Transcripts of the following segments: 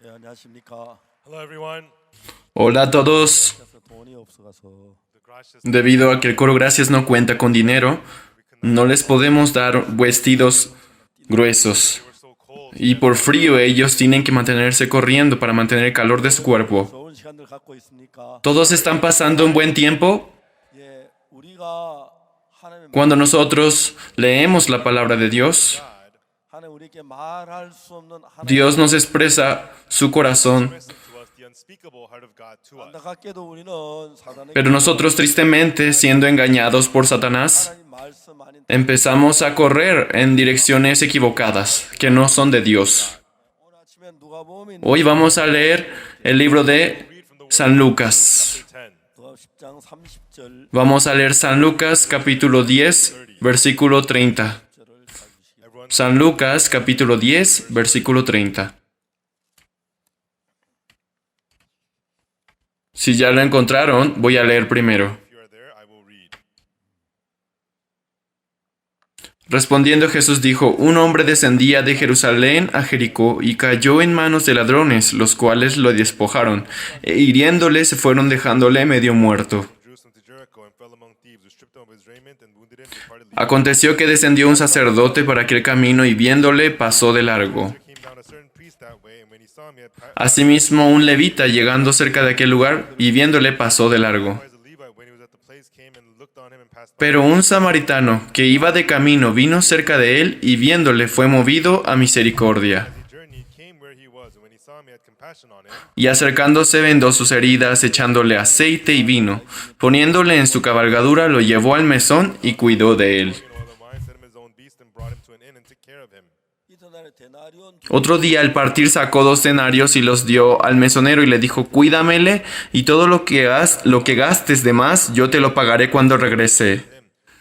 네, 안녕하십니까. Hello, everyone. Hola a todos. 그래서 돈이 없어가서 The garage system, Debido a que el coro Gracias no cuenta con dinero, no les podemos dar vestidos gruesos. we're so cold. Y por frío ellos tienen que mantenerse corriendo para mantener el calor de su cuerpo. 좋은 시간들 갖고 있습니까? ¿Todos están pasando un buen tiempo? 예, 우리가 하나님의 Cuando nosotros leemos la palabra de Dios, 하나님 우리에게 말할 수 없는 하나님 Dios nos expresa su corazón, Expressing to us the unspeakable heart of God to us. 안타깝게도 우리는 사단에게 pero nosotros tristemente, siendo engañados por Satanás, 하나님 말씀 아닌 empezamos a correr en direcciones equivocadas, que no son de Dios. 오늘 아침에 누가복음이 Hoy vamos a leer el libro de San Lucas. 10. 누가 10장 30절 Vamos a leer San Lucas capítulo 10, versículo 30. Everyone, San Lucas capítulo 10, versículo 30. Si ya lo encontraron, voy a leer primero. if you are there, I will read. Respondiendo Jesús dijo, un hombre descendía de Jerusalén a Jericó y cayó en manos de ladrones, los cuales lo despojaron, e hiriéndole se fueron dejándole medio muerto. From Jerusalem to Jericho and fell among thieves, who stripped him of his raiment and wounded him, departed leaving. Aconteció que descendió un sacerdote para aquel camino y viéndole pasó de largo. There came down a certain priest that way, and when he saw him, he had Asimismo un levita llegando cerca de aquel lugar y viéndole pasó de largo. as a Levite, when he was at the place, came and looked on him and passed by. Pero un samaritano que iba de camino vino cerca de él y viéndole fue movido a misericordia. As he journeyed, came where he was, and when he saw him, he had compassion on him. Y acercándose vendó sus heridas, echándole aceite y vino. Poniéndole en su cabalgadura, lo llevó al mesón y cuidó de él. Taking oil and wine, set him his own beast, and brought him to an inn and took care of him. 이튿날에 데나리온 Otro día al partir sacó 2 denarios y los dio al mesonero y le dijo, cuídamele y todo lo que gastes de más, yo te lo pagaré cuando regrese. Him,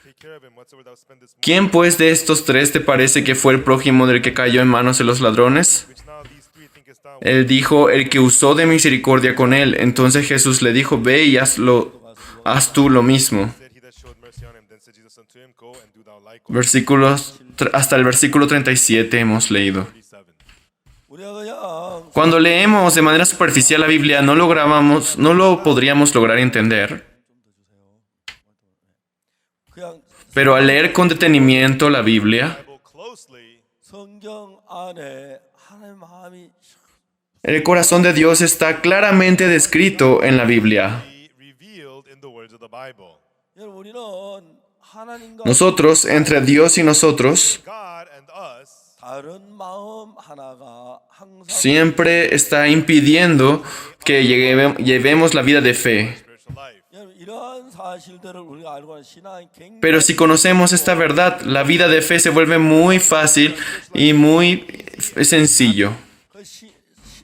take care of him, whatsoever thou spendest more. ¿Quién pues de estos 3 te parece que fue el prójimo del que cayó en manos de los ladrones? Which now these three thinkest thou? Él dijo, el que usó de misericordia con él. Entonces Jesús le dijo, ve y haz tú lo mismo. Said he that showed mercy on him. Then said Jesus unto him, Go and do thou likewise. Hasta el versículo 37 hemos leído. 37. 우리가 그냥 Cuando leemos de manera superficial la Biblia, no lo podríamos lograr entender. 그냥 Pero al leer con detenimiento la Biblia, Bible closely, 성경 안에 하나님의 마음이 el corazón de Dios está claramente descrito en la Biblia. be revealed in the words of the Bible. 여러분 우리는 하나님과 Nosotros, entre Dios y nosotros, God and us 다른 마음 하나가 항상 siempre está impidiendo que llevemos la vida de fe. spiritual life. 여러분 이러한 사실들을 우리가 알고 하는 신앙이 굉장히 Pero si conocemos esta verdad, la vida de fe se vuelve muy fácil y muy sencillo. 그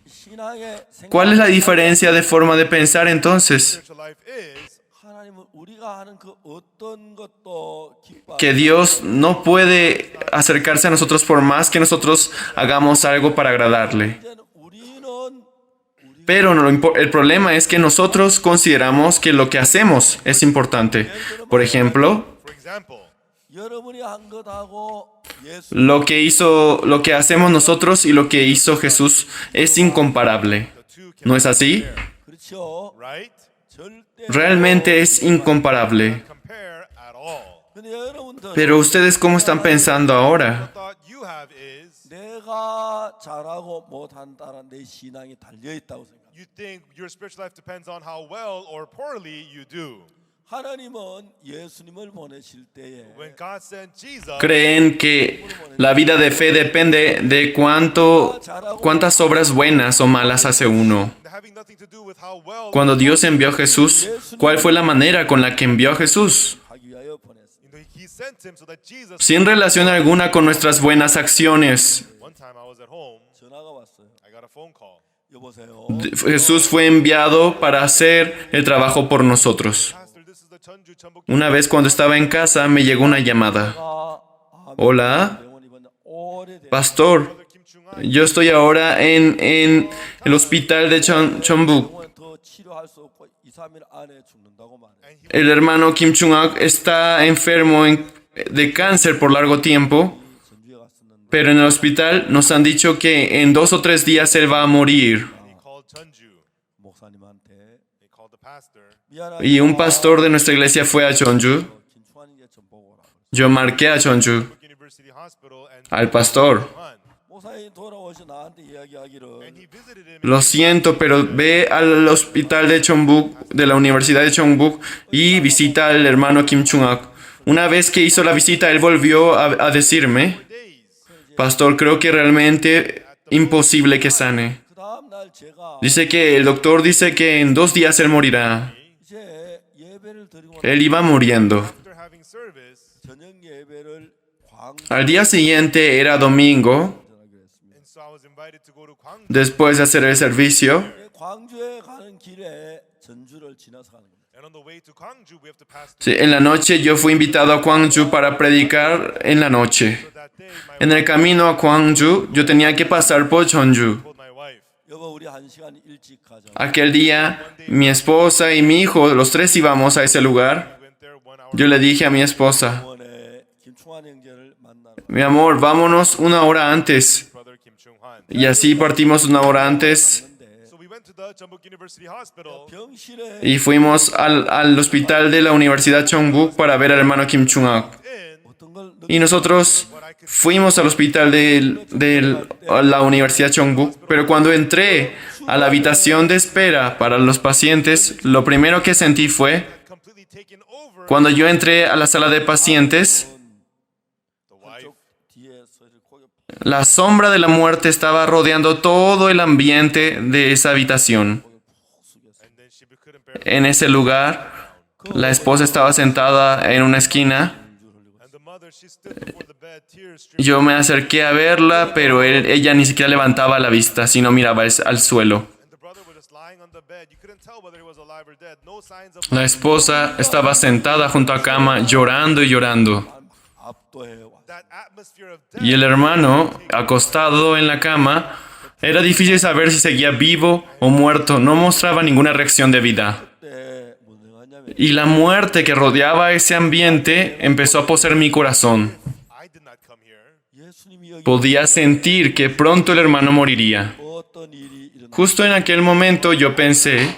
신앙의 ¿Cuál es la diferencia de forma de pensar entonces? Spiritual life is 하나님은 우리가 하는 그 어떤 것도 기뻐 Que Dios no puede acercarse a nosotros por más que nosotros hagamos algo para agradarle. 우리는 Pero el problema es que nosotros consideramos que lo que hacemos es importante. Por ejemplo, for example, 여러분이 한 것하고 예수 lo que hacemos nosotros y lo que hizo Jesús es incomparable. the two can ¿No es así? 그렇죠. right 절대 Realmente es incomparable. compare at all. 근데 여러분들 Pero ustedes, ¿cómo están pensando ahora? The thought you have is 내가 잘하고 못한다는 내 신앙이 달려 있다고 생각. you think your spiritual life depends on how well or poorly you do. 하나님은 예수님을 보내실 때에 When God sent Jesus, Creen que la vida de fe depende de cuántas obras buenas o malas hace uno. having nothing to do with how well Cuando Dios envió a Jesús, ¿cuál fue la manera con la que envió a Jesús? 하기 위하여 보냈습니다. He sent him so that Jesus. Sin relación alguna con nuestras buenas acciones. One time I was at home, 전화가 왔어요. I got a phone call. 여보세요. Jesús fue enviado para hacer el trabajo por nosotros. Pastor, this is the Chunju Chambok. Una vez cuando estaba en casa me llegó una llamada. Hola, 병원 입원 오래된 pastor. Kim Chung-ah, Yo estoy ahora en el hospital de Chonbuk. 병원 더 치료할 수 없고 2, 3일 안에 죽는다고 말해. and he El hermano Kim Chung-ak está enfermo de cáncer por largo tiempo. 전주에 갔었는데 Pero en el hospital nos han dicho que en 2 o 3 días él va a morir. And he called Chunju. 목사님한테 He called the pastor. Y un pastor de nuestra iglesia fue a Jeonju. 김충환에게 좀 보고 오라고. Yo marqué a Jeonju, University Hospital and al pastor. 목사님 돌아오셔 나한테 이야기하기를 And he visited him. Lo siento, pero ve al hospital de Chongbuk, de la Universidad de Chongbuk, y visita al hermano Kim Chung-ak. Una vez que hizo la visita, él volvió a decirme, pastor, creo que realmente imposible que sane. 그 다음 날 제가 Dice que el doctor dice que en 2 días él morirá. 이제 예배를 드리고 Él iba muriendo. After having service, 저녁 예배를 광주에 Al día siguiente era domingo, 전하기로 했습니다. and so I was invited to go to Gwangju. después de hacer el servicio. 광주에 가는 길에 전주를 지나서 가는 겁니다. And on the way to Gwangju, we have to pass Sí, en la noche yo fui invitado a Gwangju para predicar en la noche. through that day. My En el camino a Gwangju, yo tenía que pasar por Jeonju. told my wife, 여보 우리 1시간 일찍 가자. Aquel día, mi esposa y mi hijo, los 3 íbamos a ese lugar. we went there 1 hour. Yo le dije a mi esposa, 병원에 김충환 형제를 만나러. mi amor, vámonos 1 hora antes. Brother Kim Chung-han. Y así partimos 1 hora antes So we went to the Jeonbuk University Hospital. 병실에 y fuimos al hospital de la Universidad Chongbuk para ver al hermano Kim Chung-ak. In 어떤 걸 Y nosotros fuimos al hospital de la Universidad Chongbuk, pero cuando entré a la habitación de espera para los pacientes, lo primero que sentí fue, completely taken over. cuando yo entré a la sala de pacientes, The wife 뒤에서 고개 la sombra de la muerte estaba rodeando todo el ambiente de esa habitación. and then she couldn't bear En ese lugar, la esposa estaba sentada en una esquina. and the mother she stood before the bed, tears streaming. Yo me acerqué a verla, pero ella ni siquiera levantaba la vista, sino miraba al suelo. And the brother was just lying on the bed. You couldn't tell whether he was alive or dead. No signs of La esposa estaba sentada junto a cama, llorando y llorando. 압도해 왔어. that atmosphere of death. Y el hermano, acostado en la cama, era difícil saber si seguía vivo o muerto. No mostraba ninguna reacción de vida. 그때 무능하냐면 Y la muerte que rodeaba ese ambiente empezó a poseer mi corazón. I did not come here. 예수님이 여기 Podía sentir que pronto el hermano moriría. 어떤 일이 일어나. Justo en aquel momento yo pensé,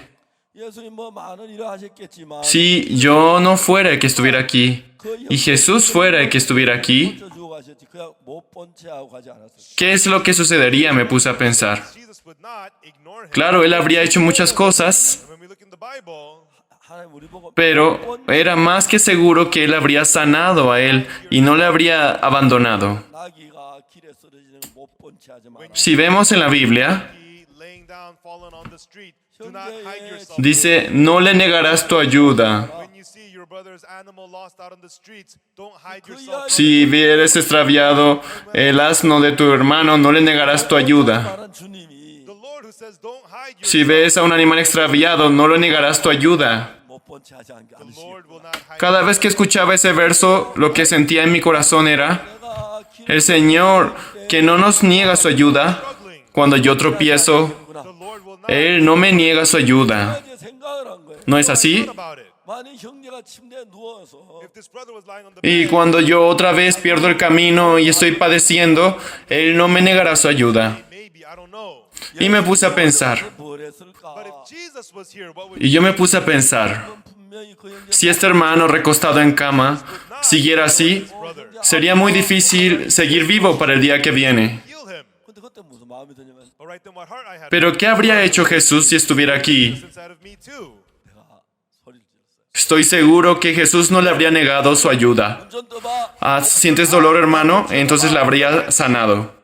예수님 뭐 많은 일을 하셨겠지만 si yo no fuera el que estuviera aquí, y Jesús fuera el que estuviera aquí, 주고 가셨지. 그냥 못 본 채 하고 가지 않았어요. ¿qué es lo que sucedería? Me puse a pensar. Jesus would not ignore him. Claro, él habría hecho muchas cosas, And when we look in the Bible, 하나님 우리 보고 pero era más que seguro que él habría sanado a él y no le habría abandonado. 나귀가 길에 쓰러지는 거 못 본 채 하지 마라. Si vemos en la Biblia, he laying down, fallen on the street. Do not hide yourself. dice, no le negarás tu ayuda. When you see your brother's animal lost out on the streets, don't hide yourself. Si vieres extraviado el asno de tu hermano, no le negarás tu ayuda. 말한 주님이 The Lord who says, don't hide Si yourself. ves a un animal extraviado, no le negarás tu ayuda. 못 본 채 하지 않게 The 않으시고 Lord will not hide. Cada vez que escuchaba ese verso, lo que sentía en mi corazón era, 내가 길 el Señor que no nos niega su ayuda. Struggling. Cuando yo tropiezo, The Lord will not. Él no me niega su ayuda. 이제 생각을 한 거예요. ¿No es así? What about it? 만약 형제가 침대에 누워서 If this brother was lying on the Y bed, cuando yo otra vez pierdo el camino y estoy padeciendo, Él no me negará su ayuda. maybe, I don't know. Y me puse a pensar, 뭘 했을까? But if Jesus was here, what would y yo me puse a pensar, 분명히 그 형제 si este hermano recostado en cama siguiera así, brother sería muy difícil seguir vivo para el día que viene. heal him? 근데 그때 무슨 마음이 드냐면 All right, then what heart I had Pero ¿qué habría hecho Jesús si estuviera aquí? inside of me too. 내가 소리를 질렀어요. Estoy seguro que Jesús no le habría negado su ayuda. 좀 떠봐. Ah, ¿sientes dolor, hermano? Entonces la habría sanado.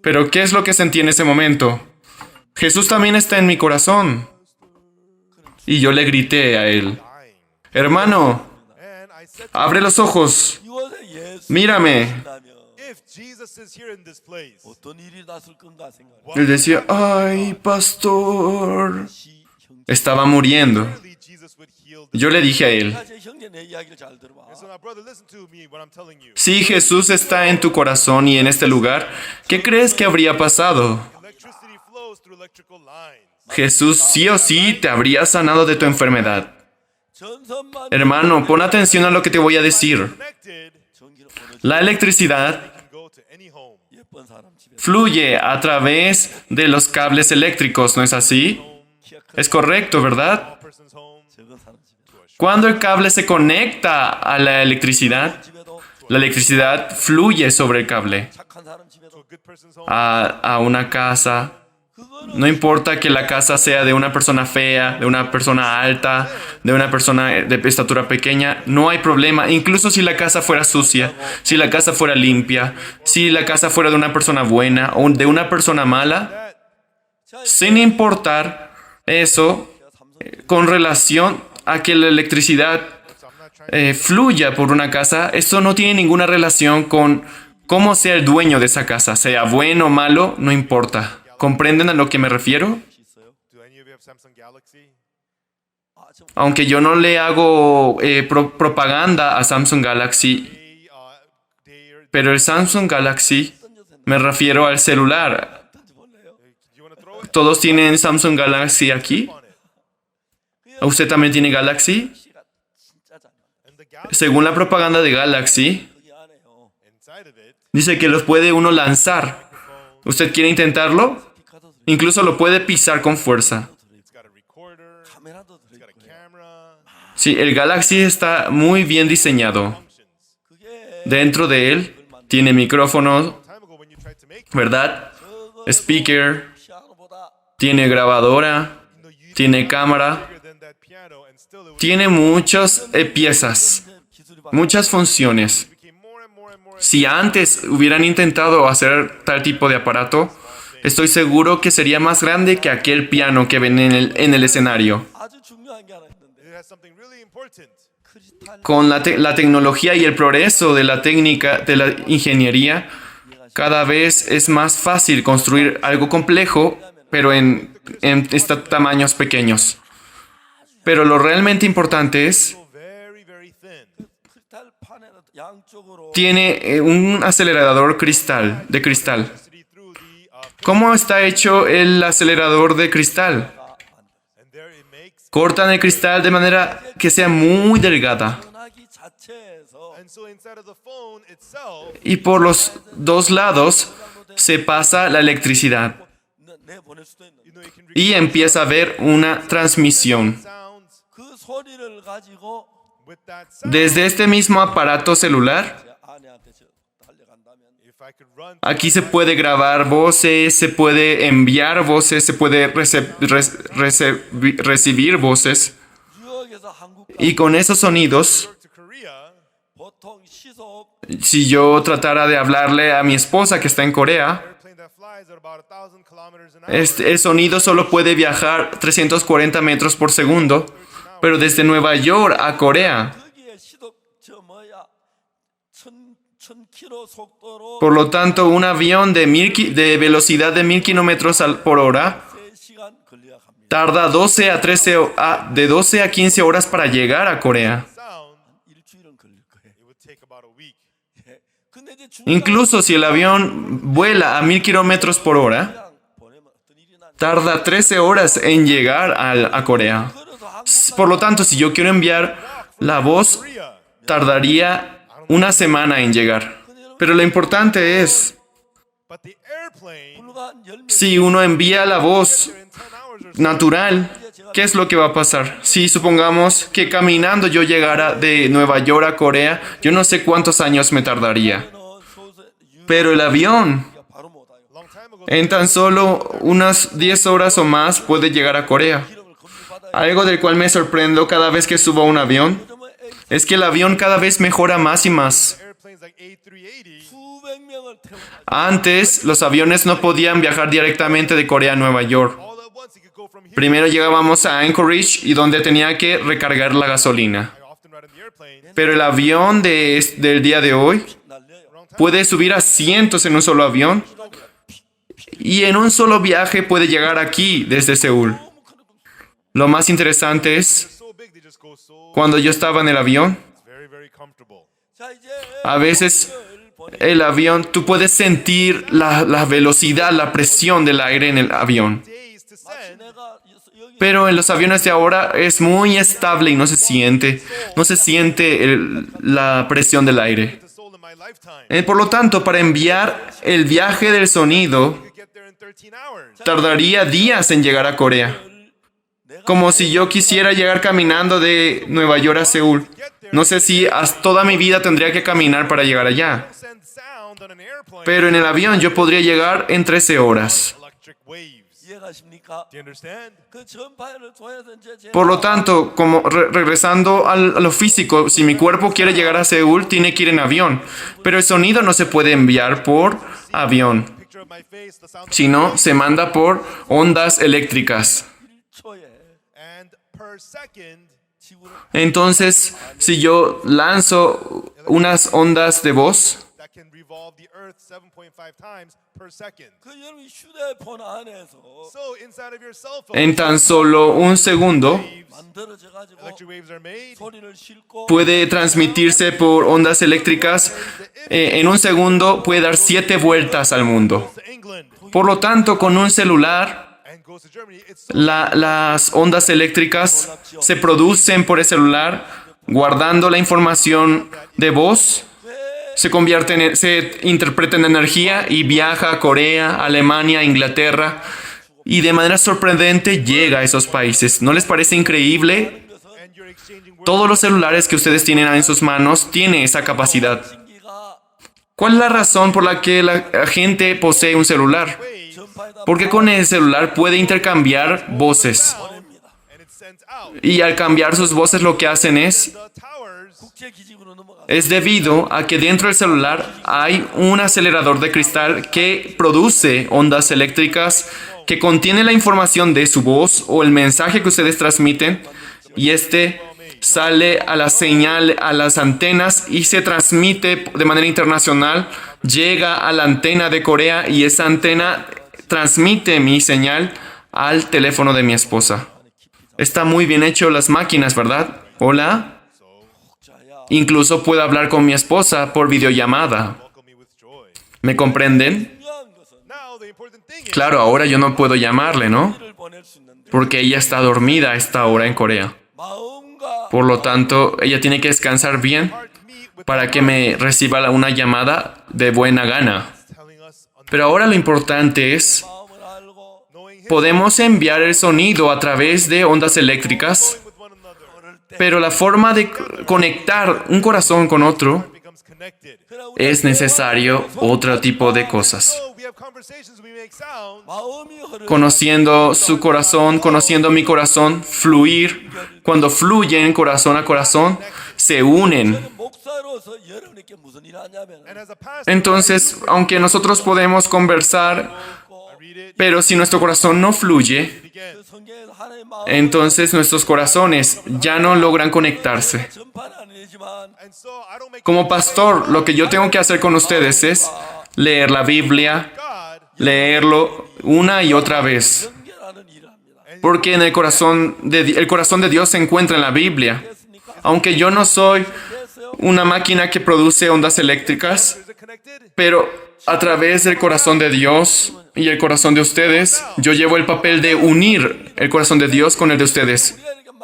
Pero ¿qué es lo que sentí en ese momento? Jesús también está en mi corazón. Y yo le grité a él, Dying. hermano, And I said, abre los ojos, 이곳에 예수 mírame. 있다면 if Jesus is here in this place, 어떤 일이 났을 건가 생각해. Él decía, ay, pastor. 시 형제. Estaba muriendo. surely Jesus would heal this. Yo le dije a él, 제 형제 내 이야기를 잘 들어봐. So now, brother, listen to me, what I'm telling you. si Jesús está en tu corazón y en este lugar, ¿qué crees que habría pasado? Electricity flows through electrical lines. Jesús sí o sí te habría sanado de tu enfermedad. 전선만 Hermano, pon atención a lo que te voy a decir. Connected, 전기를 보내. La electricidad can go to any home. 번 사람 집에 fluye a través de los cables eléctricos, ¿no es así? 키가 큰 Es correcto, ¿verdad? Small person's home 적은 사람 집에 Cuando el cable se conecta a la electricidad fluye sobre el cable 착한 사람 집에도 to a good person's home. a una casa. No importa que la casa sea de una persona fea, de una persona alta, de una persona de estatura pequeña, no hay problema. Incluso si la casa fuera sucia, si la casa fuera limpia, si la casa fuera de una persona buena o de una persona mala, sin importar eso, con relación a que la electricidad So I'm not trying fluya por una casa, esto no tiene ninguna relación con cómo sea el dueño de esa casa, sea bueno o malo, no importa. ¿Comprenden a lo que me refiero? 있어요. do any of you have Samsung Galaxy? 아, 좀 Aunque yo no le hago propaganda a Samsung Galaxy, They pero el Samsung Galaxy, me refiero al celular. 던지 볼래요? you want to throw it ¿Todos tienen Samsung Galaxy aquí? on it. ¿Usted también tiene Galaxy? 시가 진짜 잘 맞아요. And the Galaxy Según la propaganda de Galaxy, 거기 안에요. inside of it, dice que los puede uno lanzar. ¿Usted quiere intentarlo? 피카도 들어 Incluso lo puede pisar con fuerza. it's got a recorder, 카메라도 it's got a 들어있고요. camera, Sí, el Galaxy está muy bien diseñado. functions. 그게 Dentro de él tiene micrófono, Time ago when you tried to make ¿verdad? 저거 Speaker, 피아노보다 tiene grabadora, you tiene cámara, bigger than that piano and still it was tiene muchas piezas, 기술이 바 muchas funciones. became more and more and more Si antes hubieran intentado hacer tal tipo de aparato, estoy seguro que sería más grande que aquel piano que ven en el escenario. 아주 중요한 게 하나 있는데 it has something really important. 크리스탈 Con la tecnología y el progreso de la técnica, de la ingeniería, cada vez es más fácil construir algo complejo, pero en tamaños pequeños. Pero lo realmente importante es, So very, very thin. 크리스탈 판에 양쪽으로 tiene un acelerador de cristal. Electricity through the ¿Cómo está hecho el acelerador de cristal? and there it makes Cortan el cristal de manera que sea muy delgada. 전화기 자체에서 and so inside of the phone itself Y por los dos lados se pasa la electricidad. 내 보낼 수도 있는 you know you can record Y empieza a haber una transmisión. sounds 그 소리를 가지고 with that sound. Desde este mismo aparato celular, 제 아내한테 달려간다면 If I could run aquí se puede grabar voces, se puede enviar voces, se puede recibir voces. 뉴욕에서 한국 Y con esos sonidos, to Korea, 보통 시속 si yo tratara de hablarle a mi esposa que está en Corea, airplane that flies at about 1,000 kilometers an hour. el sonido solo puede viajar 340 metros por segundo, pero desde Nueva York a Corea. 거기에 시속 저 뭐야 1000 속도로 Por lo tanto, un avión de velocidad de 1000 kilómetros por hora 3시간 걸려야 합니다. tarda de 12 a 15 horas para llegar a Corea. Sound, 일주일은 걸릴 거예요. it would take about a week. 예. 근데 이제 중간 Incluso si el avión vuela a 1000 kilómetros por hora, 그냥 보내면 어떤 일이 난 tarda 13 horas en llegar a Corea. 그래서 한국 Por lo tanto, si yo quiero enviar la voz, Korea, tardaría una semana en llegar. Pero lo importante es, but the airplane 불과 한 10몇 si uno envía la voz in 10 hours or so, natural, ¿qué es lo que va a pasar? Si supongamos que caminando yo llegara de Nueva York a Corea, yo no sé cuántos años me tardaría. Pero el avión, 바로 못 와요. long time ago, en tan solo unas 10 horas o más, puede llegar a Corea. 기름을 검수받아야 Algo del cual me sorprendo cada vez que subo a un avión es que el avión cada vez mejora más y más. airplanes like A380, 수백 명을 태우고 Antes, los aviones no podían viajar directamente de Corea a Nueva York. all at once, you could go from here. Primero llegábamos a Anchorage y donde tenía que recargar la gasolina. I often ride in the airplane. Pero el avión del día de hoy 날려요. puede subir a cientos en un solo avión y en un solo viaje puede llegar aquí desde Seúl. Lo más interesante es, So big, they just go so. cuando yo estaba en el avión, It's very, very comfortable. 자 이제 a veces 보내 el avión, tú puedes sentir la velocidad, la presión del aire en el avión. Days to send. 내가 여기 Pero en los aviones de ahora es muy estable y no se siente la presión del aire. The soul in my lifetime. Por lo tanto, para enviar el viaje del sonido, You could get there in 13 hours. tardaría días en llegar a Corea. Como si yo quisiera llegar caminando de Nueva York a Seúl. No sé si toda mi vida tendría que caminar para llegar allá. Send sound on an airplane. Pero en el avión yo podría llegar en 13 horas. Electric waves. 이해가십니까? Do you understand? 그 전파를 통해서 이제 Por lo tanto, como regresando a lo físico, si mi cuerpo quiere llegar a Seúl, tiene que ir en avión. Pero el sonido no se puede enviar por avión, Picture of my face, the sound of sino se manda por ondas eléctricas. 1초에 and per second, 지구를 Entonces, si yo lanzo unas ondas de voz, that can revolve the earth 7.5 times per second. 그 여러분 휴대폰 안에서 So inside of your cell phone, en tan solo un segundo, 만들어져 가지고 electric waves are made. 소리를 싣고 puede transmitirse por ondas eléctricas. En un segundo puede dar 7 vueltas al mundo. To England Por lo tanto, con un celular, and goes to Germany. It's so las ondas eléctricas se producen por el celular, guardando la información de voz, se interpreta en energía y viaja a Corea, Alemania, Inglaterra, y de manera sorprendente llega a esos países. ¿No les parece increíble? and you're exchanging words. Todos los celulares que ustedes tienen en sus manos tienen esa capacidad. 신기가 ¿Cuál es la razón por la que la gente posee un celular? 전파에다 Porque con el celular puede intercambiar voces. 보냅니다. And it sends out. Y al cambiar sus voces lo que hacen es The towers 국제기지국으로 넘어가. es debido a que dentro del celular hay un acelerador de cristal que produce ondas eléctricas que contiene la información de su voz o el mensaje que ustedes transmiten y este sale a la señal, a las antenas y se transmite de manera internacional, llega a la antena de Corea y esa antena transmite mi señal al teléfono de mi esposa. Está muy bien hecho las máquinas, ¿verdad? Hola. Incluso puedo hablar con mi esposa por videollamada. welcome me with joy. ¿Me comprenden? 중요한 것은 Now the important thing is Claro, ahora yo no puedo llamarle, ¿no? 를 보낼 수 있는데 Porque ella está dormida a esta hora en Corea. 마음과 Por lo tanto, ella tiene que descansar bien heart meet with para que me reciba una llamada de buena gana. telling us on Pero ahora lo importante es, 마음을 알고 knowing him podemos enviar el sonido a través de ondas eléctricas, with one another 그럴 때 pero la forma de conectar un corazón con otro becomes connected. es necesario otro tipo de cosas. So we have conversations, we make sound. 마음이 흐르는 Conociendo su corazón, conociendo mi corazón, fluir. Cuando fluyen corazón a corazón, se unen. 목사로서 여러분에게 무슨 일을 하냐면 And as a pastor, Entonces, aunque nosotros podemos conversar, I read it, pero si nuestro corazón no fluye, begin. 그 성경에서 하나님의 마음 entonces nuestros corazones ya no logran conectarse. 전파는 아니지만 And so I don't make Como pastor, lo que yo tengo que hacer con ustedes es leer la Biblia, God leerlo una y otra vez. 연결하는 일을 합니다. Porque en el corazón de Dios se encuentra en la Biblia. Aunque yo no soy una máquina que produce ondas eléctricas, is it connected? pero a través del corazón de Dios y el corazón de ustedes, yo llevo el papel de unir el corazón de Dios con el de ustedes.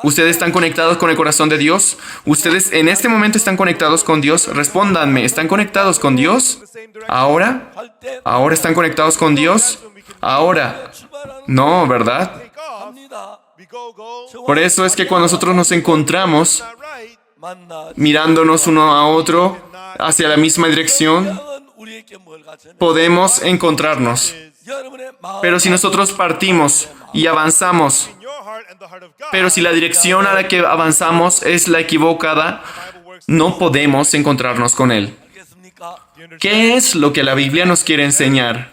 ¿Ustedes están conectados con el corazón de Dios? ¿Ustedes en este momento están conectados con Dios? Respóndanme, ¿están conectados con Dios? ¿Ahora? 할때 ¿Ahora están conectados con Dios? Ahora. 출발하는 No, ¿verdad? Take off. 합니다. We go. Por eso es que cuando nosotros nos encontramos Not right. 만나 mirándonos uno a otro hacia la misma dirección, 성경은 우리에게 뭘 가르치냐면 podemos encontrarnos. 여러분의 마음 Pero si nosotros partimos y avanzamos, In your heart and the heart of God. pero si la dirección a la que avanzamos es la equivocada, Bible works. no podemos encontrarnos con Él. 알겠습니까? Do you understand? ¿Qué es lo que la Biblia nos quiere enseñar?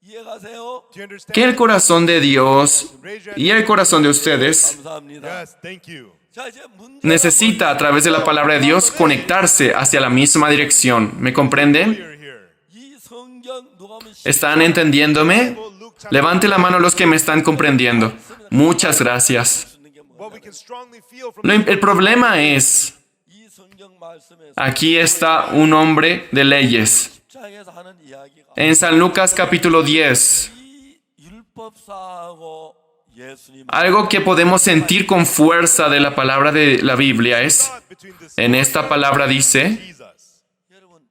이해가세요? Do you understand? Que el corazón de Dios y el corazón de ustedes 감사합니다. Yes, thank you. 자, 이제 문제가 necesita a través de la palabra de Dios conectarse hacia la misma dirección. ¿Me comprenden? You're here. 이 성경 누가복음 ¿Están entendiéndome? Levante la mano los que me están comprendiendo. Muchas gracias. 읽는 게 뭐냐? What we can strongly feel from El problema es, 이 성경 말씀에서 aquí está un hombre de leyes. 십장에서 하는 이야기가 En San Lucas capítulo 10, 이 율법사하고 예수님 algo que podemos sentir con fuerza de la palabra de la Biblia es, between this en esta palabra dice, Jesus. 여러분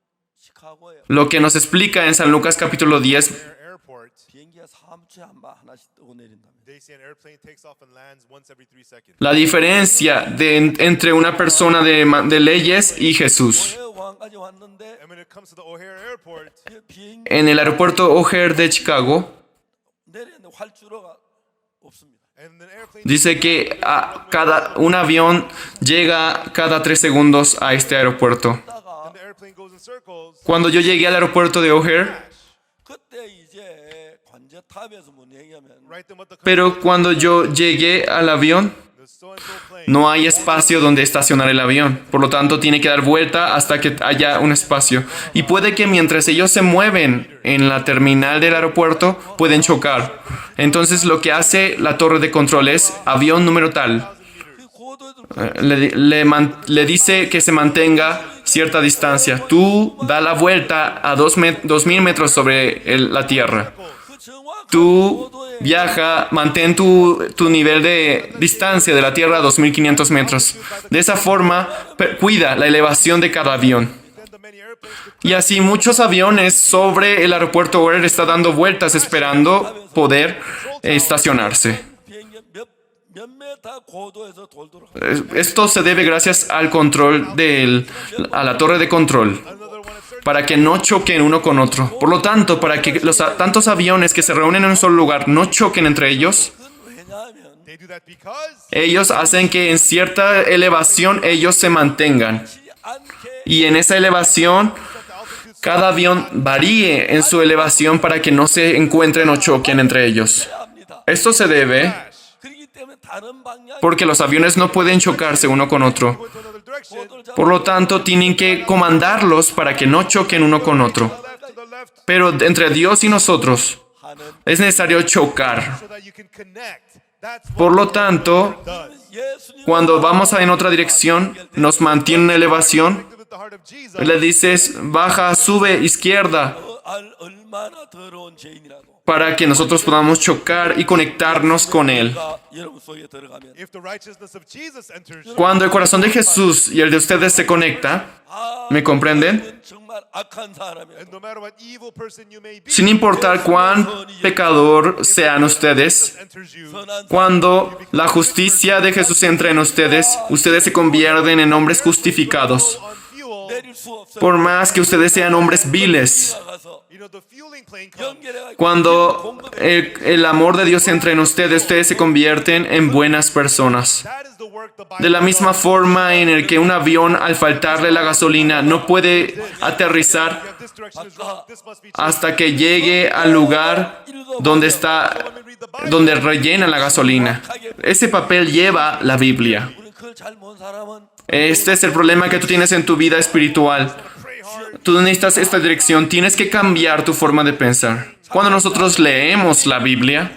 시카고에 Lo que nos explica en San Lucas capítulo 10, Airport, 비행기가 3초에 하나씩 뜨고 내린다며. they say an airplane takes off and lands once every 3 seconds. la diferencia entre una persona de leyes y Jesús. 공항까지 왔는데 And when it comes to the O'Hare Airport, 비행기 En el aeropuerto O'Hare de Chicago, 내리는데 활주로가 없습니다. and an airplane dice que un avión llega cada 3 segundos a este aeropuerto. and the airplane goes in circles. Cuando yo llegué al aeropuerto de O'Hare, 그때 이제 관제탑에서 문 얘기하면 Right then, what the pero cuando yo llegué al avión, the so-and-so plane. no hay espacio donde estacionar el avión. Por lo tanto, tiene que dar vuelta hasta que haya un espacio. Y puede que mientras ellos se mueven en la terminal del aeropuerto, pueden chocar. Entonces, lo que hace la torre de control es avión número tal. 그 고도에도 Le dice que se mantenga cierta distancia. Tú da la vuelta a 2000 metros sobre la tierra. 그 정확한 Tú 고도에 viaja, mantén tu nivel de distancia de la Tierra a 2500 metros. De esa forma, cuida la elevación de cada avión. Then the many airplanes could Y así muchos aviones sobre el aeropuerto O'Hare están dando vueltas esperando poder estacionarse. 비행기 몇 메타 고도에서 돌도록 Esto se debe gracias al control a la torre de control, another one at certain para que no choquen uno con otro. Por lo tanto, para que los tantos aviones que se reúnen en un solo lugar no choquen entre ellos, 그건 왜냐하면 they do that because ellos hacen que en cierta elevación ellos se mantengan. 지 않게 Y en esa elevación, cada avión varíe en su elevación para que no se encuentren o choquen entre ellos. 합니다. Esto se debe 그렇기 때문에 다른 방향 porque los aviones no pueden chocarse uno con otro. go to another direction, 고도를 Por lo tanto, tienen que comandarlos para que no choquen uno con otro. left to the left, Pero entre Dios y nosotros 하는 es necesario chocar. so that you can connect. That's what Por lo tanto, does. 예수님 cuando vamos en otra dirección, nos mantiene en elevación. With the heart of Jesus, Le dices, baja, sube, izquierda, 얼마나 더러운 죄인이라고 para que nosotros podamos chocar y conectarnos con Él. 여러분 속에 들어가면 if the righteousness of Jesus enters you, Cuando el corazón de Jesús y el de ustedes se conecta, ¿me comprenden? 정말 악한 사람이에요. and no matter what evil person you may be, Sin importar cuán pecador sean ustedes, enters you, 선한 cuando la justicia de Jesús entra en ustedes, ustedes se convierten en hombres justificados. on fuel, 내릴 수 없어요. Por más que ustedes sean hombres viles, 가서 you know, the fueling plane comes. 연결해가지고 cuando el amor de Dios entra en ustedes se convierten en buenas personas. That is the work the Bible De la misma forma en el que un avión, al faltarle la gasolina, no puede aterrizar does. This direction is wrong. This must be changed. hasta que llegue al lugar donde donde rellena la gasolina. Ese papel lleva la Biblia. 우리 그걸 잘 모르는 사람은 Este es el problema que tú tienes en tu vida espiritual. Pray hard. Tú necesitas esta dirección, tienes que cambiar tu forma de pensar. Cuando nosotros leemos la Biblia,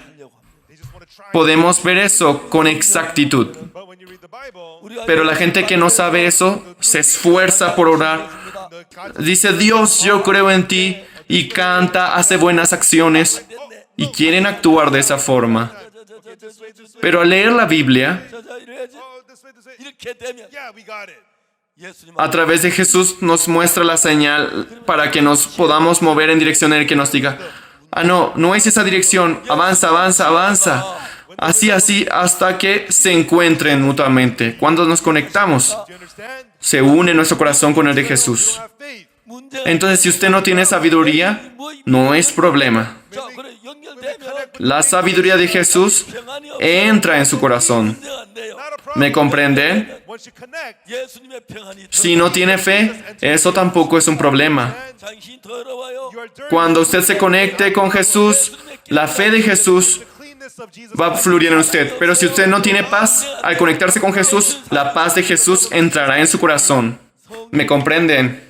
They just want to try. podemos ver eso con exactitud. But when you read the Bible, 우리가 Pero la gente que no sabe eso se esfuerza por orar. the God Dice, Dios, yo creo en ti, y canta, hace buenas acciones, y quieren actuar de esa forma. Pero al leer la Biblia, 이래야지 oh, this way. 이렇게 되면 Yeah, we got it. 예수님 a través de Jesús nos muestra la señal para que nos podamos mover en dirección en el que nos diga, ah, no, no es esa dirección, avanza, avanza, avanza. Así, hasta que se encuentren mutuamente. Cuando nos conectamos, Do you understand? se une nuestro corazón con el de Jesús. Have faith. 문제가 Entonces, si usted no tiene sabiduría, no es problema. 자, 그래 연결되면 La sabiduría de Jesús 평안이 없어. entra en su corazón. 문제가 안 돼요. Not a problem. ¿Me comprenden? Once you connect, 예수님의 평안이 Si no tiene fe, eso tampoco es un problema. 당신 더러워요. you are dirty. Cuando usted se conecte con Jesús, la fe de Jesús The cleanness of Jesus va a fluir en usted. Pero si usted no tiene paz, al conectarse con Jesús, la paz de Jesús entrará en su corazón. ¿Me comprenden?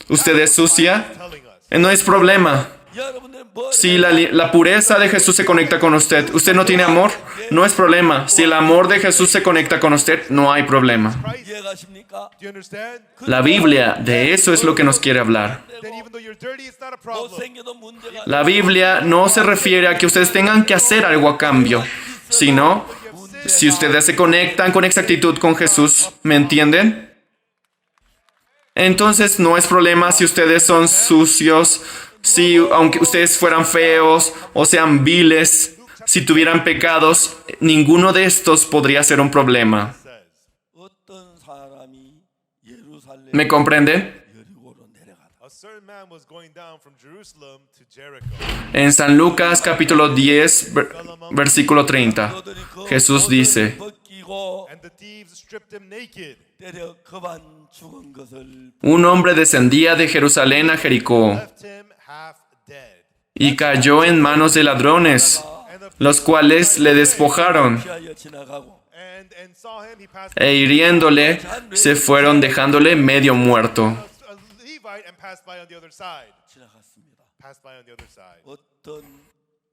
¿Usted es sucia? telling us. No es problema. 여러분들 뭐 Si la pureza de Jesús se conecta con usted, usted no tiene amor, no es problema. Si el amor de Jesús se conecta con usted, no hay problema. 이해가십니까? Do you understand? La Biblia, de eso es lo que nos quiere hablar. Then even though you're dirty, it's not a problem. 못생겨도 문제가 La Biblia no se refiere a que ustedes tengan que hacer algo a cambio, sino si ustedes se conectan con exactitud con Jesús, ¿me entienden? Entonces no es problema si ustedes son sucios, si aunque ustedes fueran feos o sean viles, si tuvieran pecados, ninguno de estos podría ser un problema. says. 어떤 사람이 예루살렘 ¿Me comprenden? 여리고로 내려가다. A certain man was going down from Jerusalem to Jericho. En San Lucas capítulo 10, versículo 30, 너들이 그 Jesús 옷을 dice, And 벗기고 the thieves stripped him naked, 때려 그만 죽은 것을 un hombre descendía de Jerusalén a Jericó left him half dead. y cayó en manos de ladrones, los cuales le despojaron 피하여 지나가고 And saw him, he passed e hiriéndole, se fueron dejándole medio muerto. a Levite and passed by on the other side. 지나갔습니다. Passed by on the other side. 어떤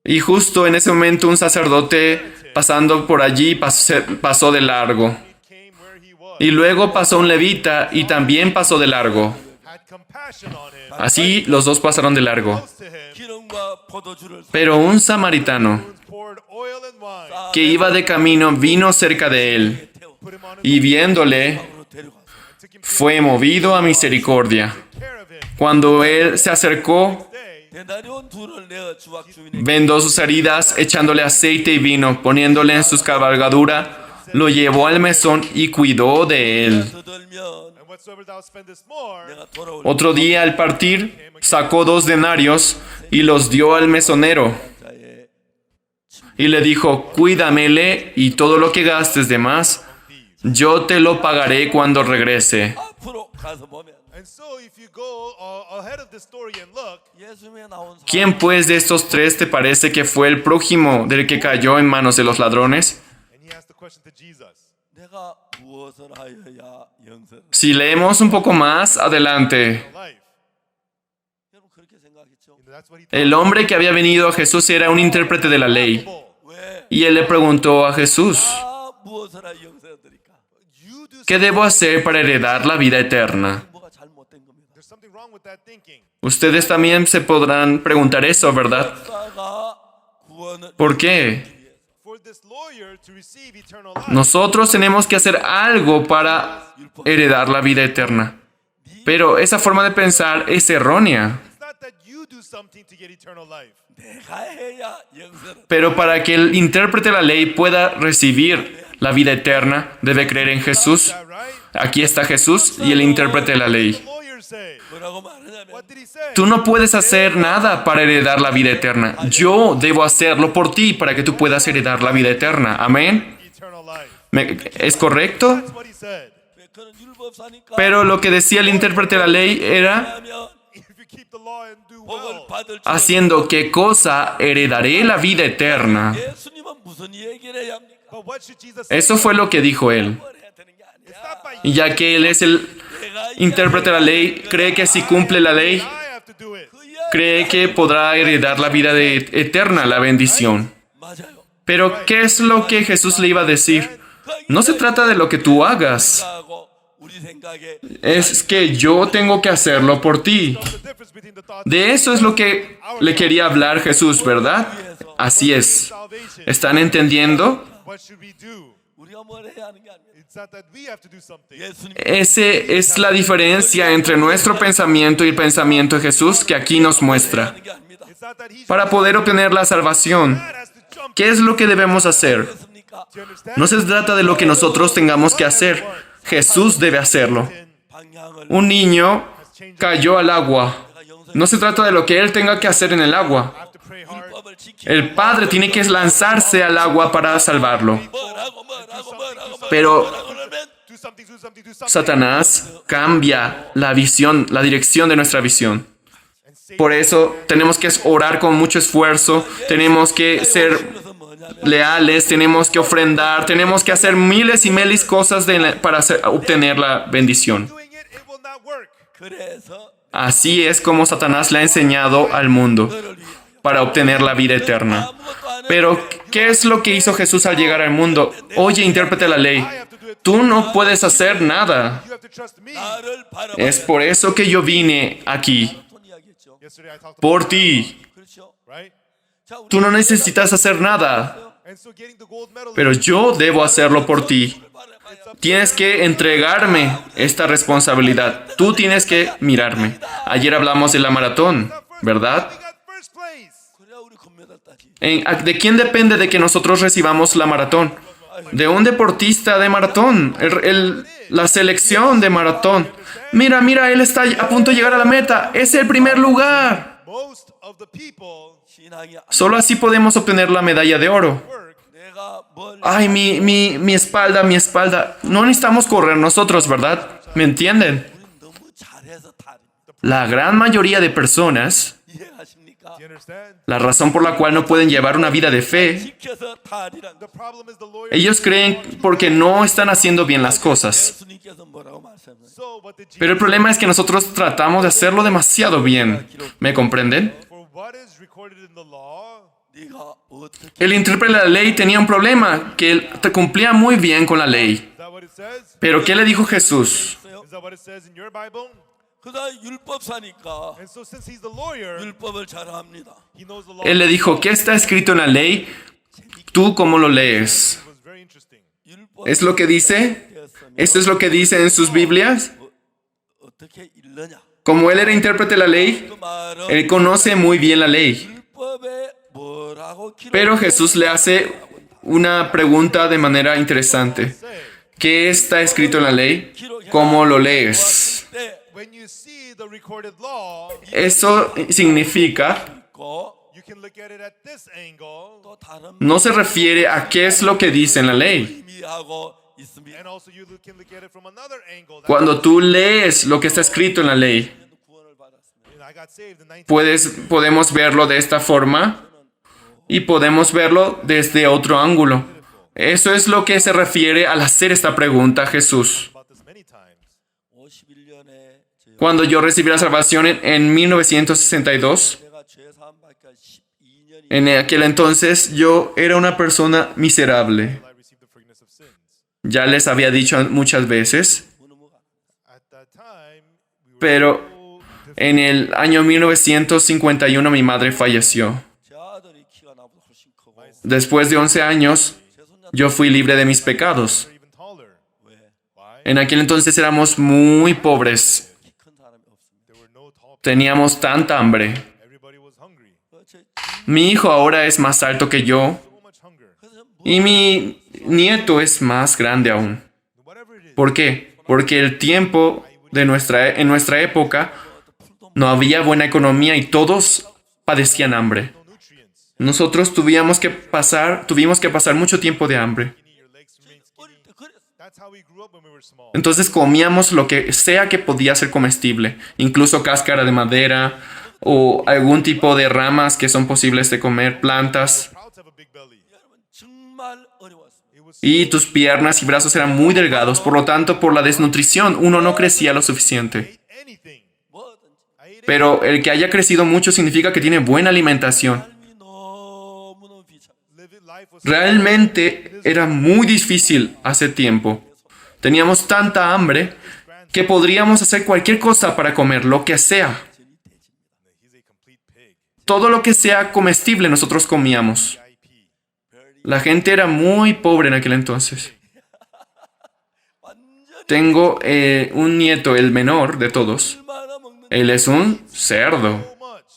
Y justo en ese momento un sacerdote pasando por allí pasó de largo. He came where he was, Y luego pasó un levita y también pasó de largo. had compassion on him, Así los dos pasaron de largo. close to him, 기름과 포도주를 Pero un samaritano poured oil and wine, que iba de camino vino cerca de él 태워 put him on his y viéndole 으로 데려가서 took him fue movido a misericordia. care of him. Cuando él se acercó, Day, 대나리온 둘을 내어 주막 주인에게 vendó sus heridas, echándole aceite y vino, poniéndole en su cabalgadura, lo llevó al mesón y cuidó de él. 떠들면 and whatsoever thou spendest more, 내가 돌아올 Otro día al partir, sacó 2 denarios y los dio al mesonero. 자의 Y le dijo, cuídamele y todo lo que gastes de más, yo te lo pagaré cuando regrese. 앞으로 가서 보면 and so if you go ahead of the story and look, 예수님에 나온 사람 ¿Quién pues de estos 3 te parece que fue el prójimo del que cayó en manos de los ladrones? and he asked the question to Jesus, 내가 무엇을 하여야 영생을 Si leemos un poco más adelante, life. 여러분 그렇게 생각했죠? You know, that's what he el hombre que había venido a Jesús era un intérprete de la ley. 왜? Y él le preguntó a Jesús, 무엇을 하여 영생을 드릴까? You do ¿qué debo hacer para heredar la vida eterna? 뭐가 잘못된 겁니다. there's something wrong with that thinking. Ustedes también se podrán preguntar eso, ¿verdad? 역사가 구원을 ¿Por qué? For this lawyer to receive eternal life, Nosotros tenemos que hacer algo para heredar la vida eterna. Pero esa forma de pensar es errónea. it's not that you do something to get eternal life. 내가 해야 영생을 Pero para que el intérprete de la ley pueda recibir la vida eterna, debe creer en Jesús. Is that right? Aquí está Jesús y el intérprete de la ley. The lawyer say, 뭐라고 말하냐면 what did he say? Tú no puedes hacer nada para heredar la vida eterna. Yo debo hacerlo por ti para que tú puedas heredar la vida eterna. Amén. Eternal life. ¿Es correcto? That's what he said. 그는 율법사니까 Pero lo que decía el intérprete de la ley era, 하면 If you keep the law and do 복을 well, 받을 줄 haciendo qué cosa heredaré la vida eterna. 예수님은 무슨 얘기를 해야 합니까? but what should Jesus say? Eso fue lo que dijo él. 뭘 해야 되는 게 아니야. It's not by Y ya que él es el 내가 intérprete de la ley, cree que si cumple la ley, I have to do it. cree que podrá heredar la vida eterna, la bendición. 맞아요. Pero, ¿qué es lo que Jesús le iba a decir? No se trata de lo que tú hagas. 생각하고 우리 생각에 Es que yo tengo que hacerlo por ti. The difference between the thoughts De eso es lo que le quería hablar Jesús, ¿verdad? Así es. salvation. ¿Están entendiendo? What should we do? 우리가 뭘 해야 하는 게 아니야. It's not that we have to do something. 예수님 Ese es la diferencia entre nuestro pensamiento y el pensamiento de Jesús que aquí nos muestra. 하는 게 아닙니다. It's not that he Para poder obtener la salvación, has to jump. ¿qué es lo que debemos hacer? 그렇습니까? Do you understand? No se trata de lo que nosotros tengamos que hacer. Jesús debe hacerlo. 방향을 Un niño cayó al agua. No se trata de lo que él tenga que hacer en el agua. have to pray hard. 율법을 지키고 El padre tiene que lanzarse al agua para salvarlo. 뭐라고 Pero 그러면 Do something, do something, do something. Satanás cambia la visión, la dirección de nuestra visión. And say, Por eso tenemos que orar con mucho esfuerzo, tenemos que ser 그래서 뭐냐면 leales, tenemos que ofrendar, tenemos que hacer miles y miles cosas para obtener la bendición. doing it, it will not work. 그래서 Así es como Satanás le ha enseñado al mundo 너를 위하여 para obtener la vida eterna. 아무것도 안 해. Pero, ¿qué es lo que hizo Jesús al llegar al mundo? Oye, intérprete la ley. Tú no puedes hacer nada. You have to trust me. 나를 바라봐. Es por eso que yo vine aquí, 톤 이야기했죠. Yesterday I talked about por ti. 그렇죠. right? 자, 우리 Tú no necesitas hacer nada, And so getting the gold medal pero yo debo hacerlo por ti. Tienes que entregarme esta responsabilidad. Tú tienes que mirarme. Ayer hablamos de la maratón, ¿verdad? We got first place. 그래야 우리 금메달 따지. ¿De quién depende de que nosotros recibamos la maratón? De un deportista de maratón, la selección de maratón. Mira, mira, él está a punto de llegar a la meta. Es el primer lugar. Most of the people 신앙이 Solo así podemos obtener la medalla de oro. work. 내가 뭘 Ay, mi espalda, mi espalda. No necesitamos correr nosotros, ¿verdad? ¿Me entienden? 우린 너무 잘해서 탈입니다. La gran mayoría de personas, 이해하십니까? Do you understand? la razón por la cual no pueden llevar una vida de fe, 지켜서 탈이란 The problem is the lawyer. ellos creen porque no están haciendo bien las cosas. 예수님께서 뭐라고 말씀하세요? So, but the Jesus, Pero el problema es que nosotros tratamos de hacerlo demasiado bien. ¿Me comprenden? for what is recorded in the law, 네가 어떻게 El intérprete de la ley tenía un problema, que él cumplía muy bien con la ley. is that what it says? Pero ¿qué le dijo Jesús? 했어요? Is that what it says in your Bible? 그다음 율법사니까 And so, since he's the lawyer, 율법을 잘 합니다. he knows the law. Él le dijo, ¿qué está escrito en la ley? ¿Tú cómo lo lees? It was very interesting. 율법 ¿Es lo que dice? ¿Esto es lo que dice en sus Biblias? 어떻게 읽느냐? Como él era intérprete de la ley, 그 말은 él conoce muy bien la ley. 율법에 뭐라고 기록? Pero Jesús le hace una pregunta de manera interesante. ¿Qué está escrito en la ley? ¿Cómo lo lees? 때 When you see the recorded law, Eso significa, 있고 you can look at it at this angle, 또 다른 no se refiere a qué es lo que dice en la ley. 의미하고 있습니다. and also you can look at it from another angle. That's Cuando tú lees lo que está escrito en la ley, 구원을 받았습니다. when I got saved in 19. podemos verlo de esta forma y podemos verlo desde otro ángulo. Eso es lo que se refiere al hacer esta pregunta a Jesús. About this many times. 51년에 Cuando yo recibí la salvación en 1962, 제가 죄 사함받기 12년이 en aquel entonces yo era una persona miserable. I received the forgiveness of sins. Ya les había dicho muchas veces, 무너무가 At that time, we were pero so different. en el año 1951 mi madre falleció. 제 아들이 키가 나보다 훨씬 크고 Después de 11 años, 제 손자 yo fui libre de mis pecados. They're even taller. 왜? Why? En aquel entonces éramos muy pobres. 키 큰 사람이 없습니다. There were no tall people. Teníamos tanta hambre. Everybody was hungry. 제 Mi hijo ahora es más alto que yo So much hunger. 그래서 y mi nieto es más grande aún. Whatever it is, ¿Por qué? Porque el tiempo de en nuestra época no había buena economía y todos padecían hambre. no nutrients. Nosotros tuvimos que pasar mucho tiempo de hambre. Skinny, your legs remain 어릴 skinny. 때 그랬어. That's how we grew up when we were small. Entonces comíamos lo que sea que podía ser comestible, incluso cáscara de madera o algún tipo de ramas que son posibles de comer, plantas. Proud to have a big belly. 여러분 정말 어려웠습니다. It was Y tus piernas y brazos eran muy delgados, por lo tanto, por la desnutrición, uno no crecía lo suficiente. ate anything. 뭐든지 I ate Pero el que haya crecido mucho significa que tiene buena alimentación. 삶이 너무너무 비참. Living life was Realmente era muy difícil hace tiempo. Teníamos tanta hambre que podríamos hacer cualquier cosa para comer, lo que sea. He's a complete pig. Todo lo que sea comestible nosotros comíamos. IP. La gente era muy pobre en aquel entonces. 완전히 Tengo un nieto, el menor de todos. 얼마나 먹는 Él es un cerdo. So much.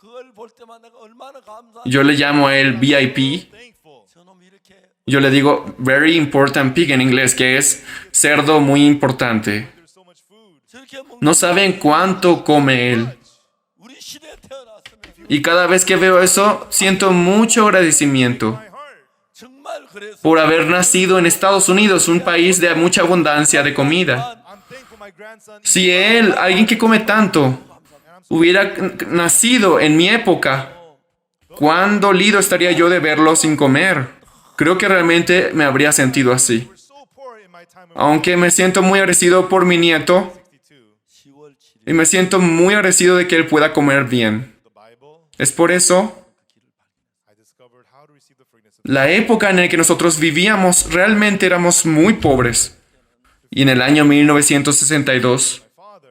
그걸 볼 때마다 내가 얼마나 감사. Yo le llamo a él VIP. Thankful. 저놈 이렇게 Yo le digo very important pig en inglés, que es cerdo muy importante. There's so much food. 저렇게 먹는 No saben cuánto come él. 우리 시대에 태어났으면 Y cada vez que veo eso, siento mucho agradecimiento My heart. 정말 그래서 por haber nacido en Estados Unidos, un país de mucha abundancia de comida. I'm thankful my grandson. Si él, alguien que come tanto, hubiera nacido en mi época, cuán dolido estaría yo de verlo sin comer. Creo que realmente me habría sentido así. We're so poor in my time of Aunque me siento muy agradecido por mi nieto 62. 10월 7일 y me siento muy agradecido de que él pueda comer bien. The Bible, Es por eso I discovered how to receive the forgiveness of la época en la que nosotros vivíamos realmente éramos muy pobres. Y en el año 1962, my father.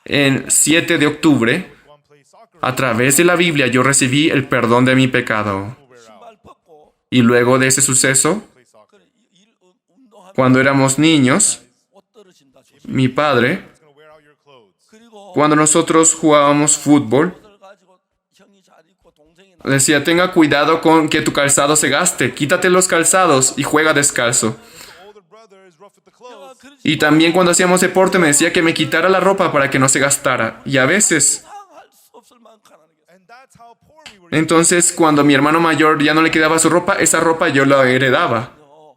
en 7 de octubre, One play soccer. a través de la Biblia yo recibí el perdón de mi pecado. Wear out. 신발 벗고 Y luego de ese suceso, Play soccer. 그래, 일 운동하면서 Cuando éramos niños, 옷 떨어진다 조심. mi padre, It's gonna wear out your clothes. 그리고 cuando nosotros jugábamos fútbol, 옷을 가지고 형이 잘 입고 동생이 decía, tenga cuidado con que tu calzado se gaste, quítate los calzados y juega descalzo. The older brother is rough with the clothes. Y también cuando hacíamos deporte me decía que me quitara la ropa para que no se gastara. Y a veces, 상할 수 없을 만큼 가난하게. And that's how poor we were. entonces cuando mi hermano mayor ya no le quedaba su ropa, esa ropa yo la heredaba.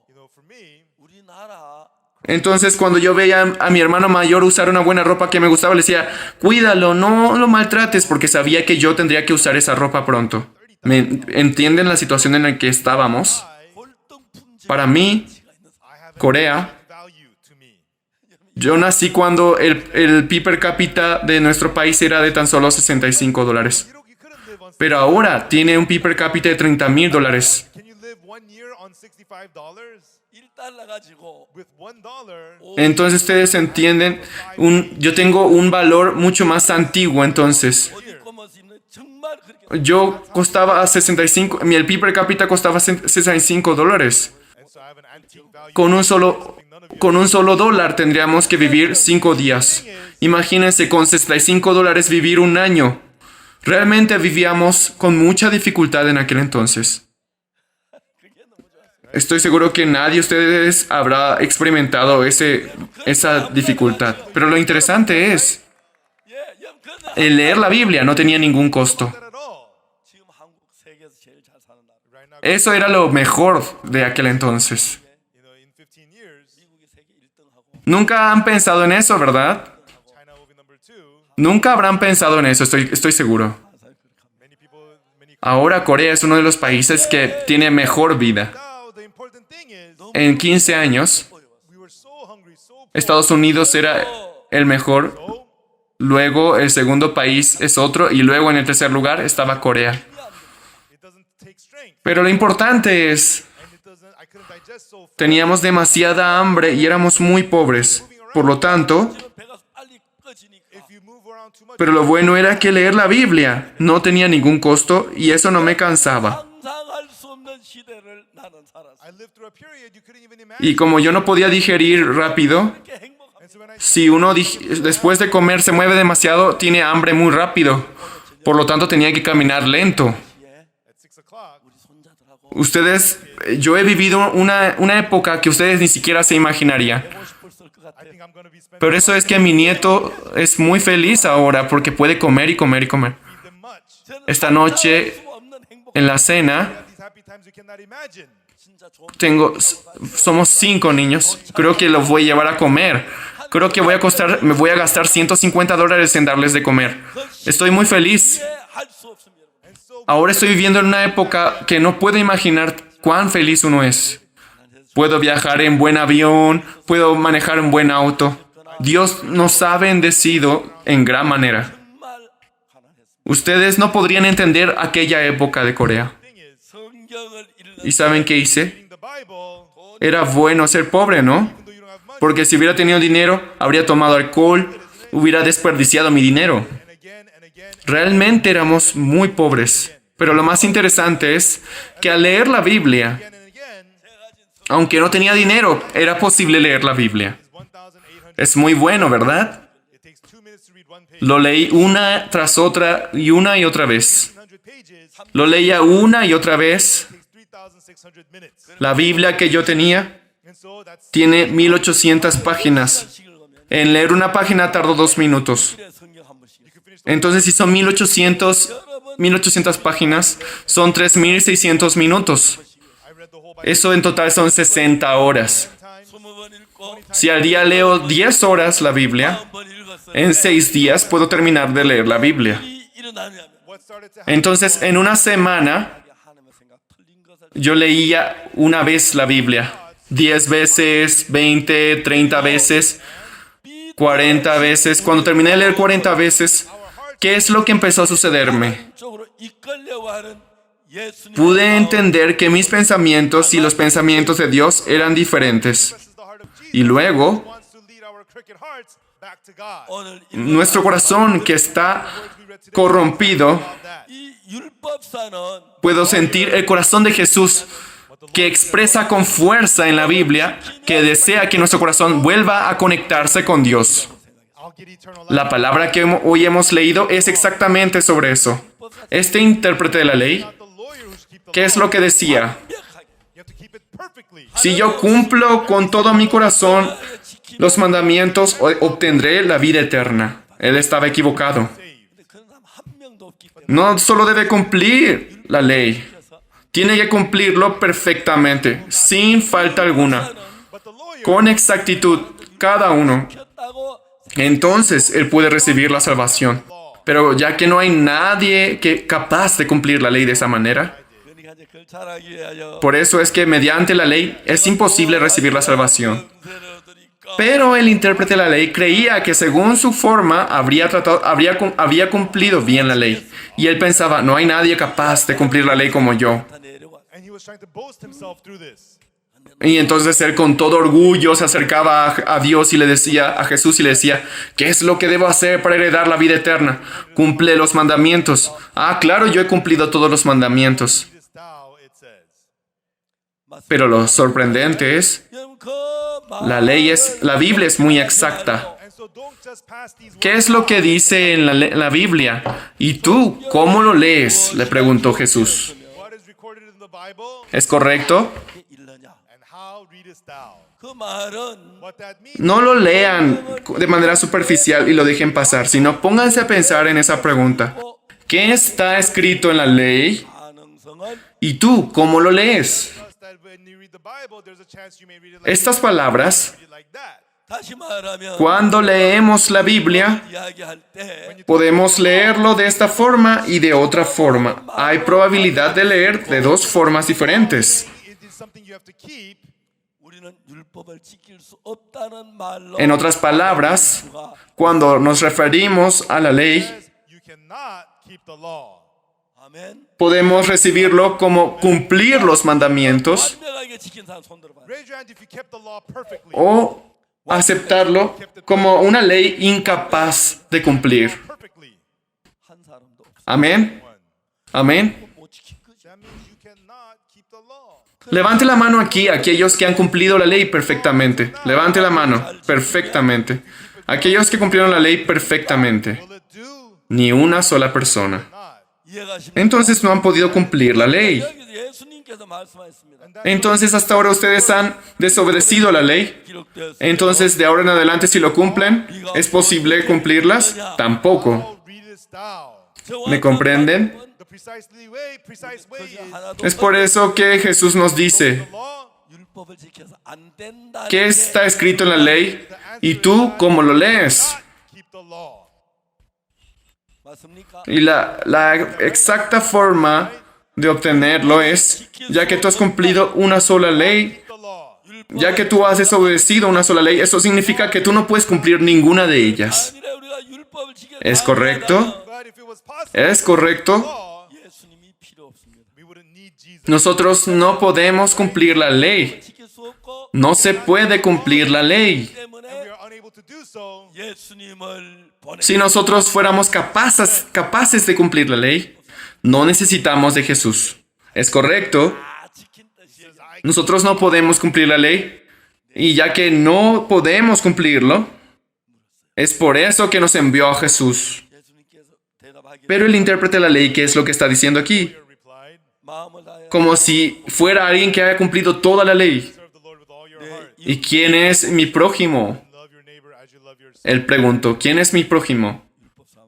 You know, for me, 우리나라 Entonces cuando yo veía a mi hermano mayor usar una buena ropa que me gustaba, le decía, cuídalo, no lo maltrates, porque sabía que yo tendría que usar esa ropa pronto. ¿Me entienden la situación en la que estábamos? 골동품질 Para mí, I have Corea, value to me. yo nací cuando el PIB per cápita de nuestro país era de tan solo $65. You couldn't live on. Pero ahora tiene un PIB per cápita de $30,000. Can you live 1 year on $65? 1달러 가지고 With $1, Entonces ustedes entienden, yo tengo un valor mucho más antiguo entonces. 옷 입고 뭐서 입는 정말 그렇게 Yo costaba 65, el PIB per cápita costaba $65. and so I have an antique value. Con un solo dólar tendríamos que vivir 5 días. Imagínense con $65 vivir un año. Realmente vivíamos con mucha dificultad en aquel entonces. Estoy seguro que nadie de ustedes habrá experimentado esa dificultad. Pero lo interesante es, 그런데 el leer la Biblia no tenía ningún costo. Not at all. 지금 한국 세계에서 제일 잘 사는 나라. Right now, Eso era lo mejor de aquel entonces. you know, in 15 years, 미국이 세계 1등하고 Nunca han pensado en eso, ¿verdad? China will be number 2. Nunca habrán pensado en eso, estoy seguro. Many people, many. Ahora Corea es uno de los países que tiene mejor vida. Now, the important thing is, En 15 años, we were so hungry, so poor. Estados Unidos era el mejor, So, luego el segundo país es otro y luego en el tercer lugar estaba Corea. it doesn't take strength, Pero lo importante es, and it doesn't. I couldn't digest so fast. teníamos demasiada hambre y éramos muy pobres. Por lo tanto, 지금 배가 빨리 꺼지니까 If you move around too much, pero lo bueno era que leer la Biblia no tenía ningún costo y eso no me cansaba. 상상할 수 없는 시대를 나는 살았어. I lived through a period you couldn't even Y imagine. como yo no podía digerir rápido, 이렇게 행복한 And so when I si uno después de comer se mueve demasiado, tiene hambre muy rápido. Por lo tanto, tenía que caminar lento. at 6 o'clock, 우리 손자들하고 Ustedes, yo he vivido una época que ustedes ni siquiera se imaginarían. 보고 싶었을 것 같아. I think I'm going to be spending Pero eso es que mi nieto es muy feliz ahora porque puede comer y comer y comer. them much. 저는 Esta noche, 수 없는 행복. en la cena, These happy times you cannot imagine. 진짜 좋은 somos 5 niños. Creo que los voy a llevar a comer. Creo que me voy a gastar $150 en darles de comer. Estoy muy feliz. 할수 없습니다. 여러분. And so Ahora estoy viviendo en una época que no puedo imaginar cuán feliz uno es. Puedo viajar en buen avión, puedo manejar un buen auto. Dios nos ha bendecido en gran manera. 정말 가난했습니다. Ustedes no podrían entender aquella época de Corea. the thing is, 성경을 읽는 ¿Y saben qué hice? reading the Bible, Era bueno ser pobre, ¿no? even though you don't have money, Porque si hubiera tenido dinero, habría tomado alcohol, hubiera desperdiciado mi dinero. and again, Realmente éramos muy pobres. Pero lo más interesante es que al leer la Biblia, and again, aunque no tenía dinero, era posible leer la Biblia. 1,800. Es muy bueno, ¿verdad? It takes 2 minutes to read one page. Lo leí una tras otra y otra vez. 100 pages Lo leía una y otra vez. takes 3,600 minutes. La Biblia que yo tenía And so that's tiene 1800 páginas. 식을 보면 En leer una página tardó 2 minutos. 일에 성경 한 번씩. you can finish Entonces, si son 1800 páginas, son 3600 minutos. I read the whole Bible Eso en total son 60 horas. times. 20번 읽고 Si al día leo 10 horas la Biblia, 40번 읽었어요. en 6 días puedo terminar de leer la Biblia. 일어나면 What started to happen? Entonces, en una semana, 하나님의 생각 틀린 것을 yo leía una vez la Biblia. 10 veces, 20, 30 veces, 40 veces. Cuando terminé de leer 40 veces, ¿qué es lo que empezó a sucederme? 쪽으로 이끌려고 하는 예수님 Pude entender que mis pensamientos y los pensamientos de Dios eran diferentes. This is the heart of Jesus. Y luego, He wants to lead our crooked hearts back to God. 오늘 nuestro corazón que está corrompido, That. 이 율법사는 puedo sentir el corazón de Jesús que expresa con fuerza en la Biblia que desea que nuestro corazón vuelva a conectarse con Dios. I'll get eternal life. La palabra que hoy hemos leído es exactamente sobre eso. Este intérprete de la ley, Not the lawyer who's keep the ¿qué es law. lo que decía? You have to keep it perfectly. Si yo cumplo con todo mi corazón los mandamientos, obtendré la vida eterna. Él estaba equivocado. 근데 그런 사람 한 명도 없기 때문에 No solo debe cumplir la ley, tiene que cumplirlo perfectamente, sin falta alguna, But the lawyer con exactitud, cada uno. 폈다고 Entonces él puede recibir la salvación. Pero ya que no hay nadie capaz de cumplir la ley de esa manera, 그러니까 이제 결찰하기 위하여 por eso es que mediante la ley es imposible recibir la salvación. 권세를 드리까 Pero el intérprete de la ley creía que según su forma había cumplido bien la ley. Y él pensaba, no hay nadie capaz de cumplir la ley como yo. 다 내려와. and he was trying to boast himself through this. Y entonces él con todo orgullo se acercaba a Dios y le decía, a Jesús y le decía, ¿qué es lo que debo hacer para heredar la vida eterna? Cumple los mandamientos. Ah, claro, yo he cumplido todos los mandamientos. This thou, it says. Pero lo sorprendente es, la Biblia es muy exacta. And so don't just pass these ¿Qué words es lo que dice en la Biblia? ¿Y tú cómo lo lees? Le preguntó Jesús. what is recorded in the Bible ¿Es correcto? 읽느냐? and how readest thou. 그 말은 What that means No lo lean de manera superficial y lo dejen pasar, sino pónganse a pensar en esa pregunta. ¿Qué está escrito en la ley? 가능성은 ¿Y tú cómo lo lees? is that when you read the Bible, there's a chance you may read it Estas palabras, like that. 다시 말하면 cuando leemos la Biblia, 이야기할 때 podemos leerlo de esta forma y de otra forma. Hay probabilidad de leer de dos formas diferentes. It is something you have to keep. 우리는 율법을 지킬 수 없다는 말로 En otras palabras, cuando nos referimos a la ley, Says you cannot keep the law. 아멘. podemos recibirlo como cumplir los mandamientos 완벽하게 지킨 사람 손 들어봐요. Raise your hand if you kept the law perfectly. o aceptarlo como una ley incapaz de cumplir. Perfectly. 한 사람도 없어. Amén. Amén. 못 지킨 거지. That means you cannot keep the law. Levante la mano aquí aquellos que han cumplido la ley perfectamente. Levante la mano perfectamente. Aquellos que cumplieron la ley perfectamente. Will it do? Ni una sola persona. Not. 이해가십니까? Entonces no han podido cumplir la ley. 여기서 예수님께서 말씀하셨습니다. Entonces hasta ahora ustedes han desobedecido la ley. 기록되었습니다. Entonces de ahora en adelante si lo cumplen, ¿es posible cumplirlas? Tampoco. How readest thou? ¿Me comprenden? The precise way is 하나도 Es por eso que Jesús nos dice, the law. 율법을 지켜서 안 된다. ¿qué está escrito en la ley? ¿Y tú cómo lo lees? Keep the law. 맞습니까? Y la exacta forma de obtenerlo es, ya que tú has cumplido una sola ley, The law. ya que tú has desobedecido una sola ley, eso significa que tú no puedes cumplir ninguna de ellas. 아니라 우리가 율법을 지켜 ¿Es correcto? But if it was possible, ¿Es correcto? law, 예수님이 필요 없습니다. we wouldn't need Jesus. Nosotros no podemos cumplir la ley. 지킬 수 없고 No se puede cumplir la ley. 때문에 We are unable to do so. 예수님을 보내. Si nosotros fuéramos capaces de cumplir la ley, no necesitamos de Jesús. ¿Es correcto? 다 지킨 뜻이에요. Nosotros no podemos cumplir la ley. Y ya que no podemos cumplirlo, es por eso que nos envió a Jesús. 예수님께서 대답하기를 Pero el intérprete de la ley, ¿qué es lo que está diciendo aquí? Replied, 마음을 다해 Como si fuera alguien que haya cumplido toda la ley. serve the Lord with all your heart. ¿Y quién es mi prójimo? Love your neighbor as you love yourself. Él preguntó, ¿quién es mi prójimo?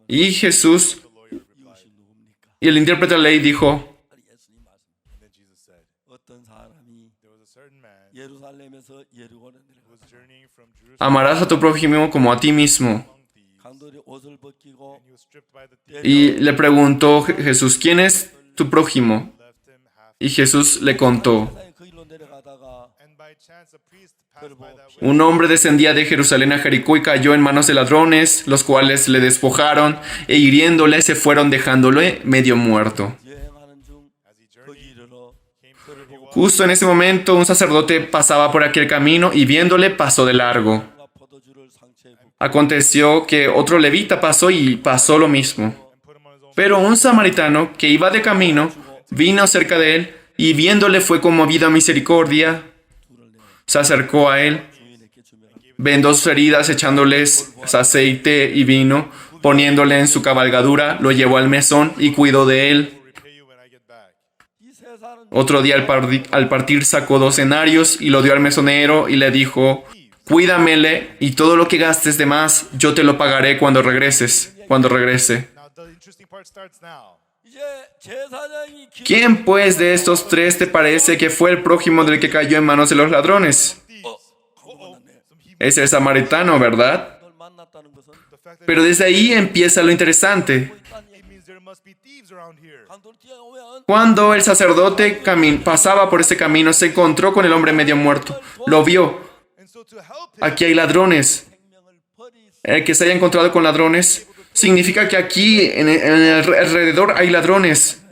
Y Jesús, The lawyer replied. y el intérprete de la ley dijo, 예수님 말씀. And then Jesus said, 어떤 사람이 there was a certain man 예루살렘에서 예루고로 내려가 who was journeying from Jerusalem amarás a tu prójimo como a ti mismo. among thieves, 강도의 옷을 벗기고 and he was stripped by the thieves, Y le preguntó Jesús, ¿quién es tu prójimo? left him half. Y Jesús le contó, 사람이 그 일로 내려가다가 And by chance a priest passed by that way. un hombre descendía de Jerusalén a Jericó y cayó en manos de ladrones, los cuales le despojaron e hiriéndole se fueron dejándole medio muerto. 여행하는 중 거기 이르러 그를 보고 Justo en ese momento un sacerdote pasaba por aquel camino y viéndole pasó de largo. 가 포도주를 상처에 붓고 Aconteció que otro levita pasó y pasó lo mismo. Put him on his own. Pero un samaritano que iba de camino vino cerca de él y viéndole fue conmovido a misericordia. Se acercó a él, 주인에게 주며 vendó sus heridas echándoles aceite y vino, poniéndole en su cabalgadura, lo llevó al mesón y cuidó de él. will repay you when I get back. 이 세 사람 Otro día al partir sacó 2 denarios y lo dio al mesonero y le dijo, cuídamele y todo lo que gastes de más yo te lo pagaré cuando regrese. Now the interesting part starts now. 이제 제사장이 ¿Quién pues de estos 3 te parece que fue el prójimo del que cayó en manos de los ladrones? Es el samaritano, ¿verdad? 널 만났다는 것은 The fact that Pero desde ahí empieza lo interesante. it means there must be thieves around here. 강도를 뛰어오면 Cuando el sacerdote pasaba por ese camino, se encontró con el hombre medio muerto. Lo vio. And so to help him, Aquí hay ladrones. 생명을 버릴 수 El que se haya encontrado con ladrones significa que aquí en el alrededor hay ladrones.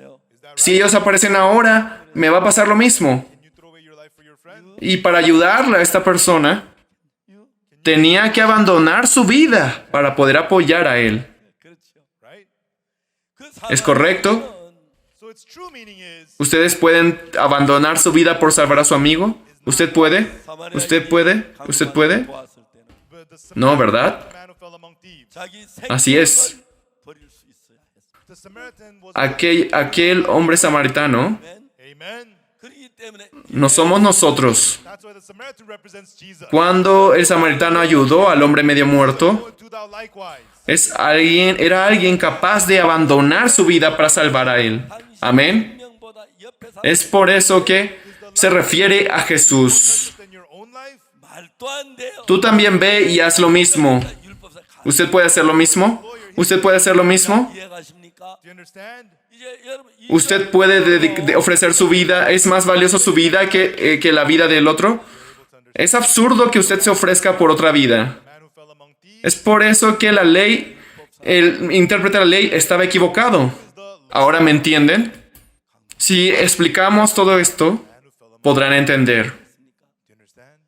Si ellos aparecen ahora, me va a pasar lo mismo. can you throw away your life for your friend? Y para ayudarle a esta persona, tenía que abandonar su vida para poder apoyar a él. 그렇죠. Right? 그 ¿Es correcto? So its true meaning is ¿Ustedes pueden abandonar su vida por salvar a su amigo? ¿Usted puede? ¿Usted puede? ¿Usted puede? 보았을 때는 but the No, Samaritan, ¿verdad? the man who fell among thieves. 자기 Así es. 생명을 버릴 수 있어야 했어. The Samaritan was Aquel hombre samaritano Amen. 그렇기 때문에 no somos nosotros. That's why the Samaritan represents Jesus. Cuando el samaritano ayudó al hombre medio muerto, Do thou likewise. era alguien capaz de abandonar su vida para salvar a él. Amén. 생명보다 옆에 사람 Es por eso que se refiere a Jesús. Than your own life. 말도 안 돼요. Tú también ve y haz lo mismo. 율법상 ¿Usted puede hacer lo mismo? ¿Usted puede hacer lo mismo? 이해가십니까? Do you understand? 이제 여러분 이 ¿Usted puede ofrecer su vida? ¿Es más valioso su vida que la vida del otro? Es absurdo que usted se ofrezca por otra vida. Man who fell among thieves. Es por eso que el intérprete de la ley estaba equivocado. ¿Ahora me entienden? Si explicamos todo esto, podrán entender. Do you understand?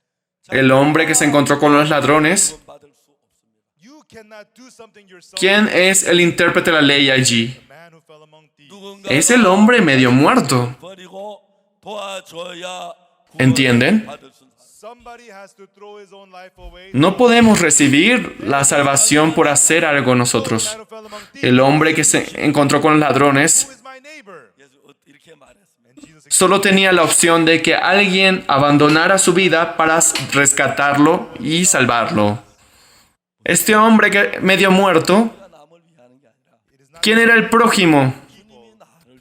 El hombre que se encontró con los ladrones, 받을 수 없습니다. You cannot do something yourself. ¿quién es el intérprete de la ley allí? Man who fell among thieves. 누군가 Es el hombre medio muerto. 버리고 도와줘야 ¿Entienden? 받을 수 있는 Somebody has to throw his own life away. No podemos recibir la salvación por hacer algo nosotros. Man who fell among thieves. El hombre que se encontró con los ladrones Who is my neighbor? 예수 이렇게 말했습니다. And Jesus solo tenía la opción de que alguien abandonara su vida para rescatarlo y salvarlo. Este hombre medio muerto, 남을 위하는 게 아니라 ¿quién era el prójimo?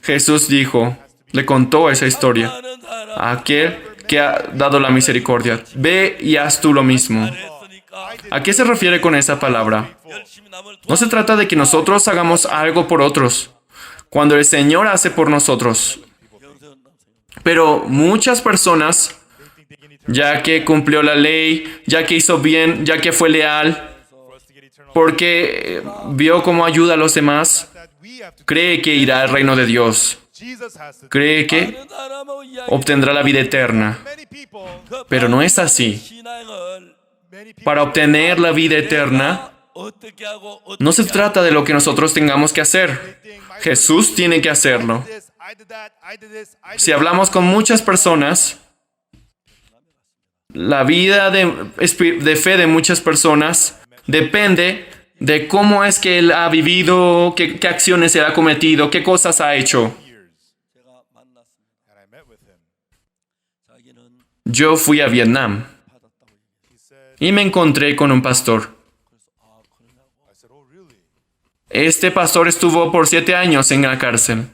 Jesús dijo, le contó esa historia. 하는 사람 Aquel que ha dado la misericordia. Ve y haz tú lo mismo. 했으니까 ¿A qué se refiere con esa palabra? 열심히 남을 No se trata de que nosotros hagamos algo por otros, cuando el Señor hace por nosotros. Pero muchas personas, ya que cumplió la ley, ya que hizo bien, ya que fue leal, for us to get eternal porque vio cómo ayuda a los demás, that we have to cree que irá al reino de Dios, Jesus has to cree que 다른 사람하고 이야기 obtendrá la vida eterna. many people Pero no es así. 신앙을 many people Para obtener la vida eterna, 어떻게 하고 no se trata de lo que nosotros tengamos que hacer. Jesús tiene que hacerlo. this, I did that, I did this, I did Si hablamos con muchas personas, la vida de fe de muchas personas depende de cómo es que él ha vivido, qué acciones él ha cometido, qué cosas ha hecho. years. 제가 만났습니다. And I met with him. 자기는 Yo fui a Vietnam 받았다고 얘기해요. He said, y me encontré con un pastor. I said, oh really? Este pastor estuvo por 7 años en la cárcel.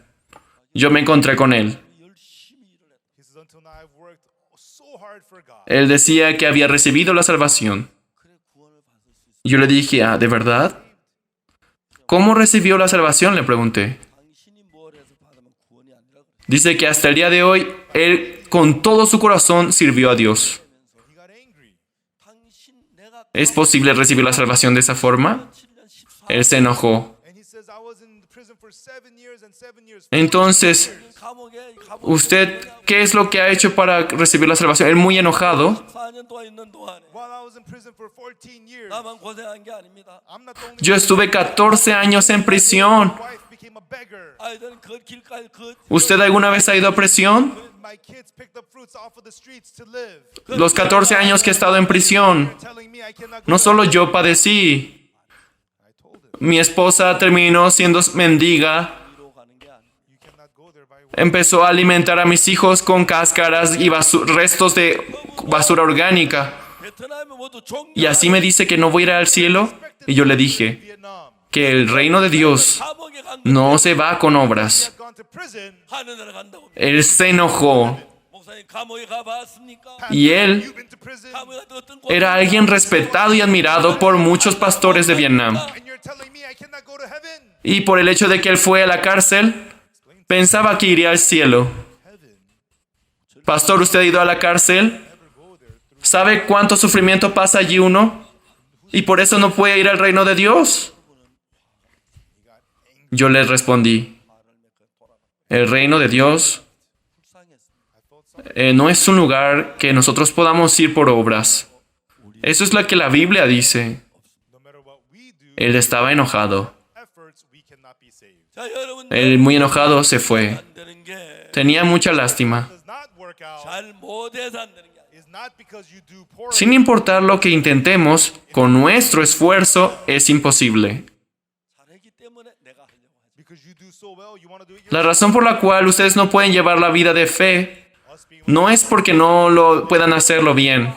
Yo me encontré con él. 열심히 일을 했다. He says, until now I've worked so hard for God. Él decía que había recibido la salvación. 그래 구원을 받을 수 있어. Yo le dije, ¿ah, de verdad? ¿Cómo recibió la salvación? Le pregunté. 당신이 뭘 해서 받으면 구원이 아니라 그래. Dice que hasta el día de hoy, él con todo su corazón sirvió a Dios. He got angry. 당신 내가 ¿Es posible recibir la salvación de esa forma? 7년 14년 Él se enojó. And he says, I was in prison prison for 7 years and 7 years. Entonces, ¿usted qué es lo que ha hecho para recibir la salvación? Él muy enojado. 4년 동안 있는 동안에 While I was in prison for 14 years, 나만 고생한 게 아닙니다. I'm not the only Yo estuve 14 años en prisión. My wife became a beggar. 아이들은 그 길가에 그 ¿Usted alguna vez ha ido a prisión? My kids picked up fruits off of the streets to live. Los 14 años que he estado en prisión, Telling me I cannot go no to solo yo padecí. I told him, Mi esposa terminó siendo mendiga. 위로 가는 게 아니에요. you cannot go there by way. Empezó a alimentar a mis hijos con cáscaras y restos de basura orgánica. 베트남에 모두 종 Y así me dice que no voy a ir al cielo. Y yo le dije Vietnam. que el reino de Dios 감옥에 간 no se va con obras. Gone to prison. 하늘나라 간다고. Él se enojó. 목사님 감옥에 가봤습니까? Y él You've been to prison 감옥에 갔다 어떤 era alguien respetado y admirado por muchos pastores de Vietnam. and you're telling me I cannot go to heaven. Y por el hecho de que él fue a la cárcel, pensaba que iría al cielo. Pastor, ¿usted ha ido a la cárcel? ¿Sabe cuánto sufrimiento pasa allí uno? Y por eso no puede ir al reino de Dios. Yo le respondí, el reino de Dios no es un lugar que nosotros podamos ir por obras. Eso es lo que la Biblia dice. No matter what we do, Él estaba enojado. efforts, we cannot be saved. 자, 여러분 Él muy enojado se fue. 안 되는 게 Tenía mucha lástima. Does not work out. 잘 못해서 안 되는 게 아니에요. Is not because you do poorly. Sin importar lo que intentemos, con nuestro esfuerzo es imposible. 잘했기 때문에 내가 하려고 하지. Because you do so well, you want to do it La yourself. razón por la cual ustedes no pueden llevar la vida de fe Us being no es porque no lo puedan hacerlo bien,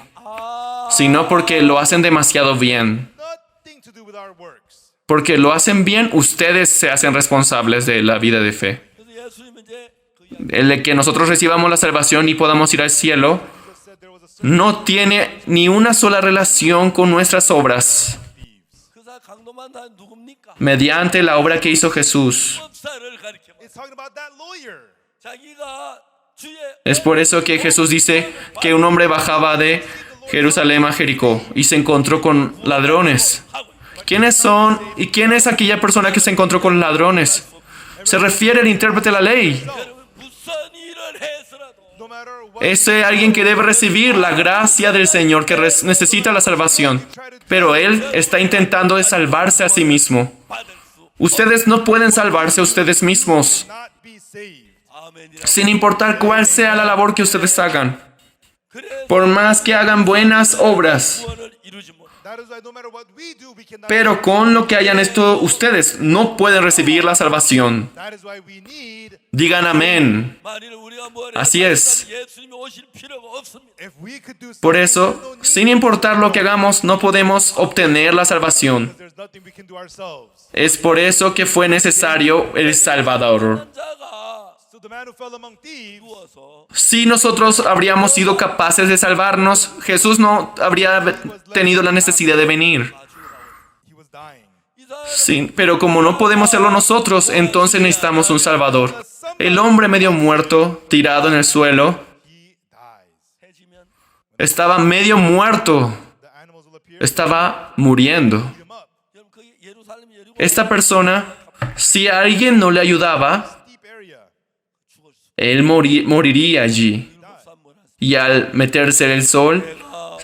sino porque lo hacen demasiado bien. nothing to do with our works. Porque lo hacen bien, ustedes se hacen responsables de la vida de fe. 그래서 예수님은 이제 그 이야기 El de que nosotros recibamos la salvación y podamos ir al cielo Jesus said there was a certain no tiene ni una sola relación con nuestras obras. thieves. 그사 강도만 다 누굽니까? Mediante la obra que hizo Jesús. 법사를 가리켜 봐. It's talking about that lawyer. 자기가 주의 Es por eso que Jesús dice que un hombre bajaba de Jerusalén a Jericó y se encontró con ladrones. 하고 ¿Quiénes son y quién es aquella persona que se encontró con ladrones? Se refiere al intérprete de la ley. 여러분 무슨 일을 해서라도 No matter what Ese alguien que debe recibir la gracia del Señor, que necesita la salvación. Pero él está intentando de salvarse a sí mismo. 받을 수 Ustedes no pueden salvarse a ustedes mismos, not be saved. 아멘이라. sin importar cuál sea la labor que ustedes hagan. 그래서 Por más que hagan buenas obras. 구원을 이루지 못. That is why no matter what we do, we cannot. Pero con lo que hayan hecho ustedes, no pueden recibir la salvación. That is why we need. Digan amén. 만일 우리가 뭘 Así es. 예수님이 오실 필요가 없습니다. If we could do Por something, eso, there's no need, sin importar lo que hagamos, no podemos obtener la salvación. because there's nothing we can do ourselves. Es por eso que fue necesario el Salvador. 자가 So the man who fell among thieves, 누워서 Si nosotros habríamos sido capaces de salvarnos, Jesús no habría tenido la necesidad de venir. he was dying. 이 사람 Sí, pero como no podemos hacerlo nosotros, entonces necesitamos un Salvador. El hombre medio muerto, tirado en el suelo, He dies. 해지면 estaba medio muerto, The animals will appear, estaba muriendo. beat him up. 여러분 그 예루살렘 여리고 Esta persona, si alguien no le ayudaba, Deep area. 죽을 수. él moriría allí. Y al meterse el sol,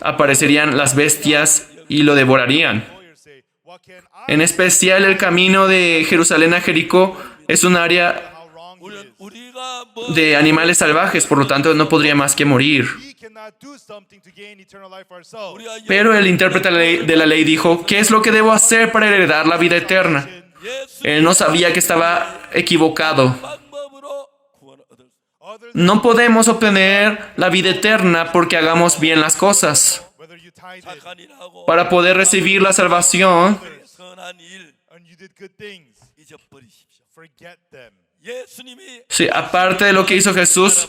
aparecerían las bestias y lo devorarían. Lawyers say, what can I En especial el camino de Jerusalén a Jericó es un área how wrong he is? 우리가 뭐 de animales salvajes, por lo tanto no podría más que morir. We cannot do something to gain eternal life ourselves. 우리가 Pero el intérprete de la ley dijo, ¿qué es lo que debo hacer para heredar la vida eterna? 예수 Él no sabía que estaba equivocado. 방법으로 구원을 얻을 수. Other No podemos obtener la vida eterna porque hagamos bien las cosas. whether you tithe it 착한 일하고 Para poder recibir la salvación, 선한 일 and you did good things, 잊어버리십시오. forget them. 예수님이 sí, aparte de lo que hizo Jesús,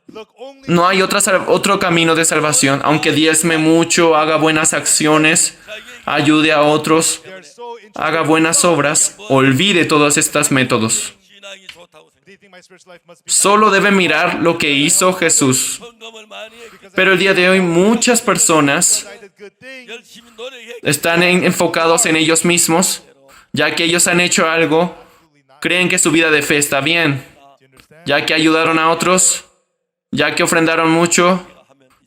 Look only no hay otro camino de salvación. Aunque diezme mucho, haga buenas acciones, ayude a otros, they are so interested. haga buenas obras, olvide todos estos métodos. 신앙이 좋다고 생각. They think my spiritual life must be Solo debe mirar lo que hizo Jesús. 성금을 많이 했기 Pero el día de hoy muchas personas I did good things. 열심히 노력했기 están enfocados en ellos mismos, ya que ellos han hecho algo, Absolutely not creen que su vida de fe está bien, Do you understand? ya que ayudaron a otros, ya que ofrendaron mucho,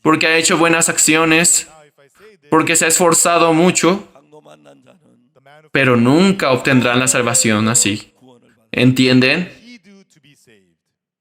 porque ha hecho buenas acciones, Now, if I say this, porque se ha esforzado mucho, 강도 만난 자는 the man who pero nunca obtendrán la salvación así. 구원을 받아. ¿Entienden? he do to be saved?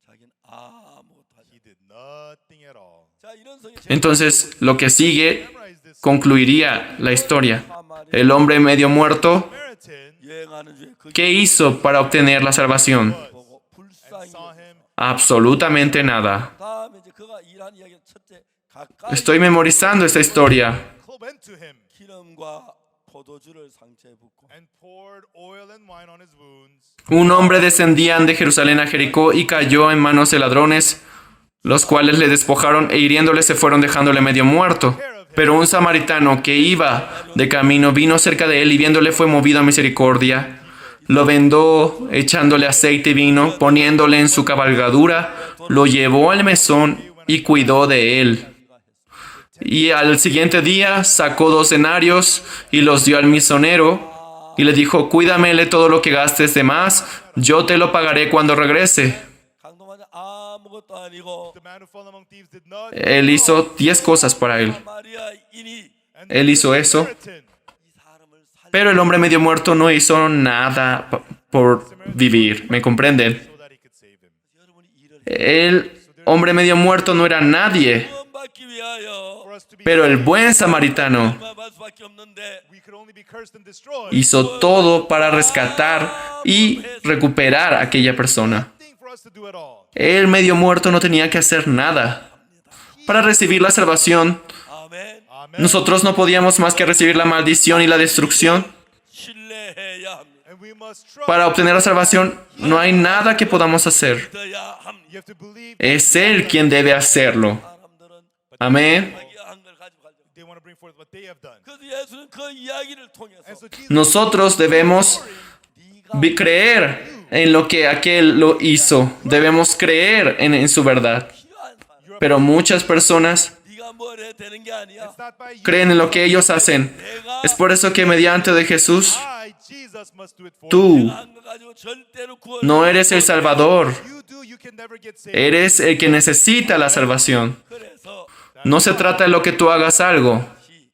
자기는 아무것도 하지. He did nothing at all. 자, 이런 성의 Entonces, lo que sigue Memorize this. concluiría la historia. El hombre medio muerto, Samaritan 여행하는 중에 그 ¿qué hizo para obtener la salvación? 보고 and 불쌍히 saw him. Absolutamente nada. 다음에 이제 그가 일한 이야기 첫째 가까이 Estoy memorizando esta historia. Club went to him 기름과 포도주를 상처에 붓고 and poured oil and wine on his wounds. Un hombre descendía de Jerusalén a Jericó y cayó en manos de ladrones, los cuales le despojaron e hiriéndole se fueron dejándole medio muerto. Pero un samaritano que iba de camino vino cerca de él y viéndole fue movido a misericordia. Lo vendó echándole aceite y vino, poniéndole en su cabalgadura, lo llevó al mesón y cuidó de él. Y al siguiente día sacó 2 denarios y los dio al misonero y le dijo, cuídamele todo lo que gastes de más, yo te lo pagaré cuando regrese. 강도만 아무것도 아니고 The man who fell among thieves did not. Él hizo 10 cosas para él. 마리아인이 And Él hizo eso, Samaritan 이 사람을 살 pero el hombre medio muerto no hizo nada por vivir. ¿Me comprenden? so that he could save him. 여러분이 일을 El hombre medio muerto no era nadie, 구원받기 위하여 For us to be pero el buen samaritano 얼마할 수밖에 없는데 we could only be cursed and destroyed. hizo todo para rescatar y recuperar a aquella persona. Nothing for us to do at all. El medio muerto no tenía que hacer nada. Para recibir la salvación, 아멘 Amen. nosotros no podíamos más que recibir la maldición y la destrucción. 신뢰해야 합니다. And we must trust. Para obtener la salvación, no hay nada que podamos hacer. 믿어야 합니다. You have to believe. Es Él quien debe hacerlo. 사람들은 Amén. 이야기한 걸 가지고 가려고. They want to bring forth what they have done. 그래서 예수는 그 이야기를 통해서 And so Jesus Nosotros debemos 네가 creer en lo que aquel lo hizo. Debemos creer en su verdad. 필요한 사람 Pero muchas personas 네가 뭘 해야 되는 게 아니야. it's not by you. creen en lo que ellos hacen. Es por eso que mediante de Jesús, I, Jesus, must do it for tú you. 한 거 가지고 절대로 구원. no eres el Salvador. You do, you can never get saved. Eres el que necesita la salvación. 그래서 No se trata de lo que tú hagas algo.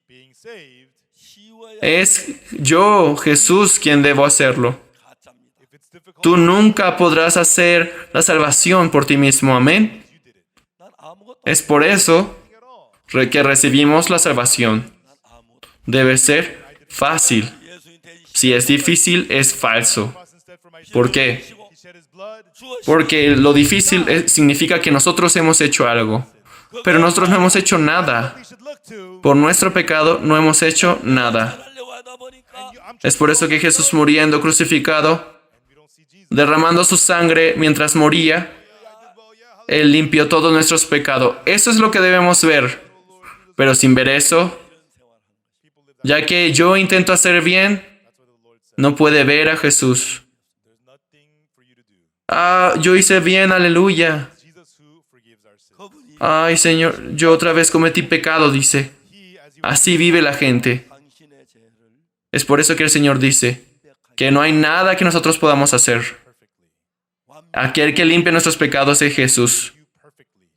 Being saved, 쉬워야 Es yo, Jesús, quien debo hacerlo. 가짜입니다. if it's difficult, Tú nunca podrás hacer la salvación por ti mismo. Amén. you did it. 난 아무것도 Es por eso At all. que recibimos la salvación. 난 아무것도. Debe ser fácil. 예수님 대신 Si es difícil, es falso. Cross instead for my ¿Por qué? He shed his blood. 주어 Porque lo difícil significa que nosotros hemos hecho algo. Pero nosotros no hemos hecho nada. We should look to. Por nuestro pecado no hemos hecho nada. 하려고 하다 보니까 I'm Es por eso que Jesús muriendo crucificado, we don't see Jesus. derramando su sangre mientras moría, Él limpió todos nuestros pecados. Eso es lo que debemos ver. Pero sin ver eso, ya que yo intento hacer bien, no puede ver a Jesús. There's nothing for you to do. Ah, yo hice bien, aleluya. Jesus who forgives our sins. 그분이 Ay, Señor, yo otra vez cometí pecado, dice. He, as he Así vive la gente. 당신의 죄를 Es por eso que el Señor dice que no hay nada que nosotros podamos hacer. perfectly, Aquel que limpia nuestros pecados es Jesús. you perfectly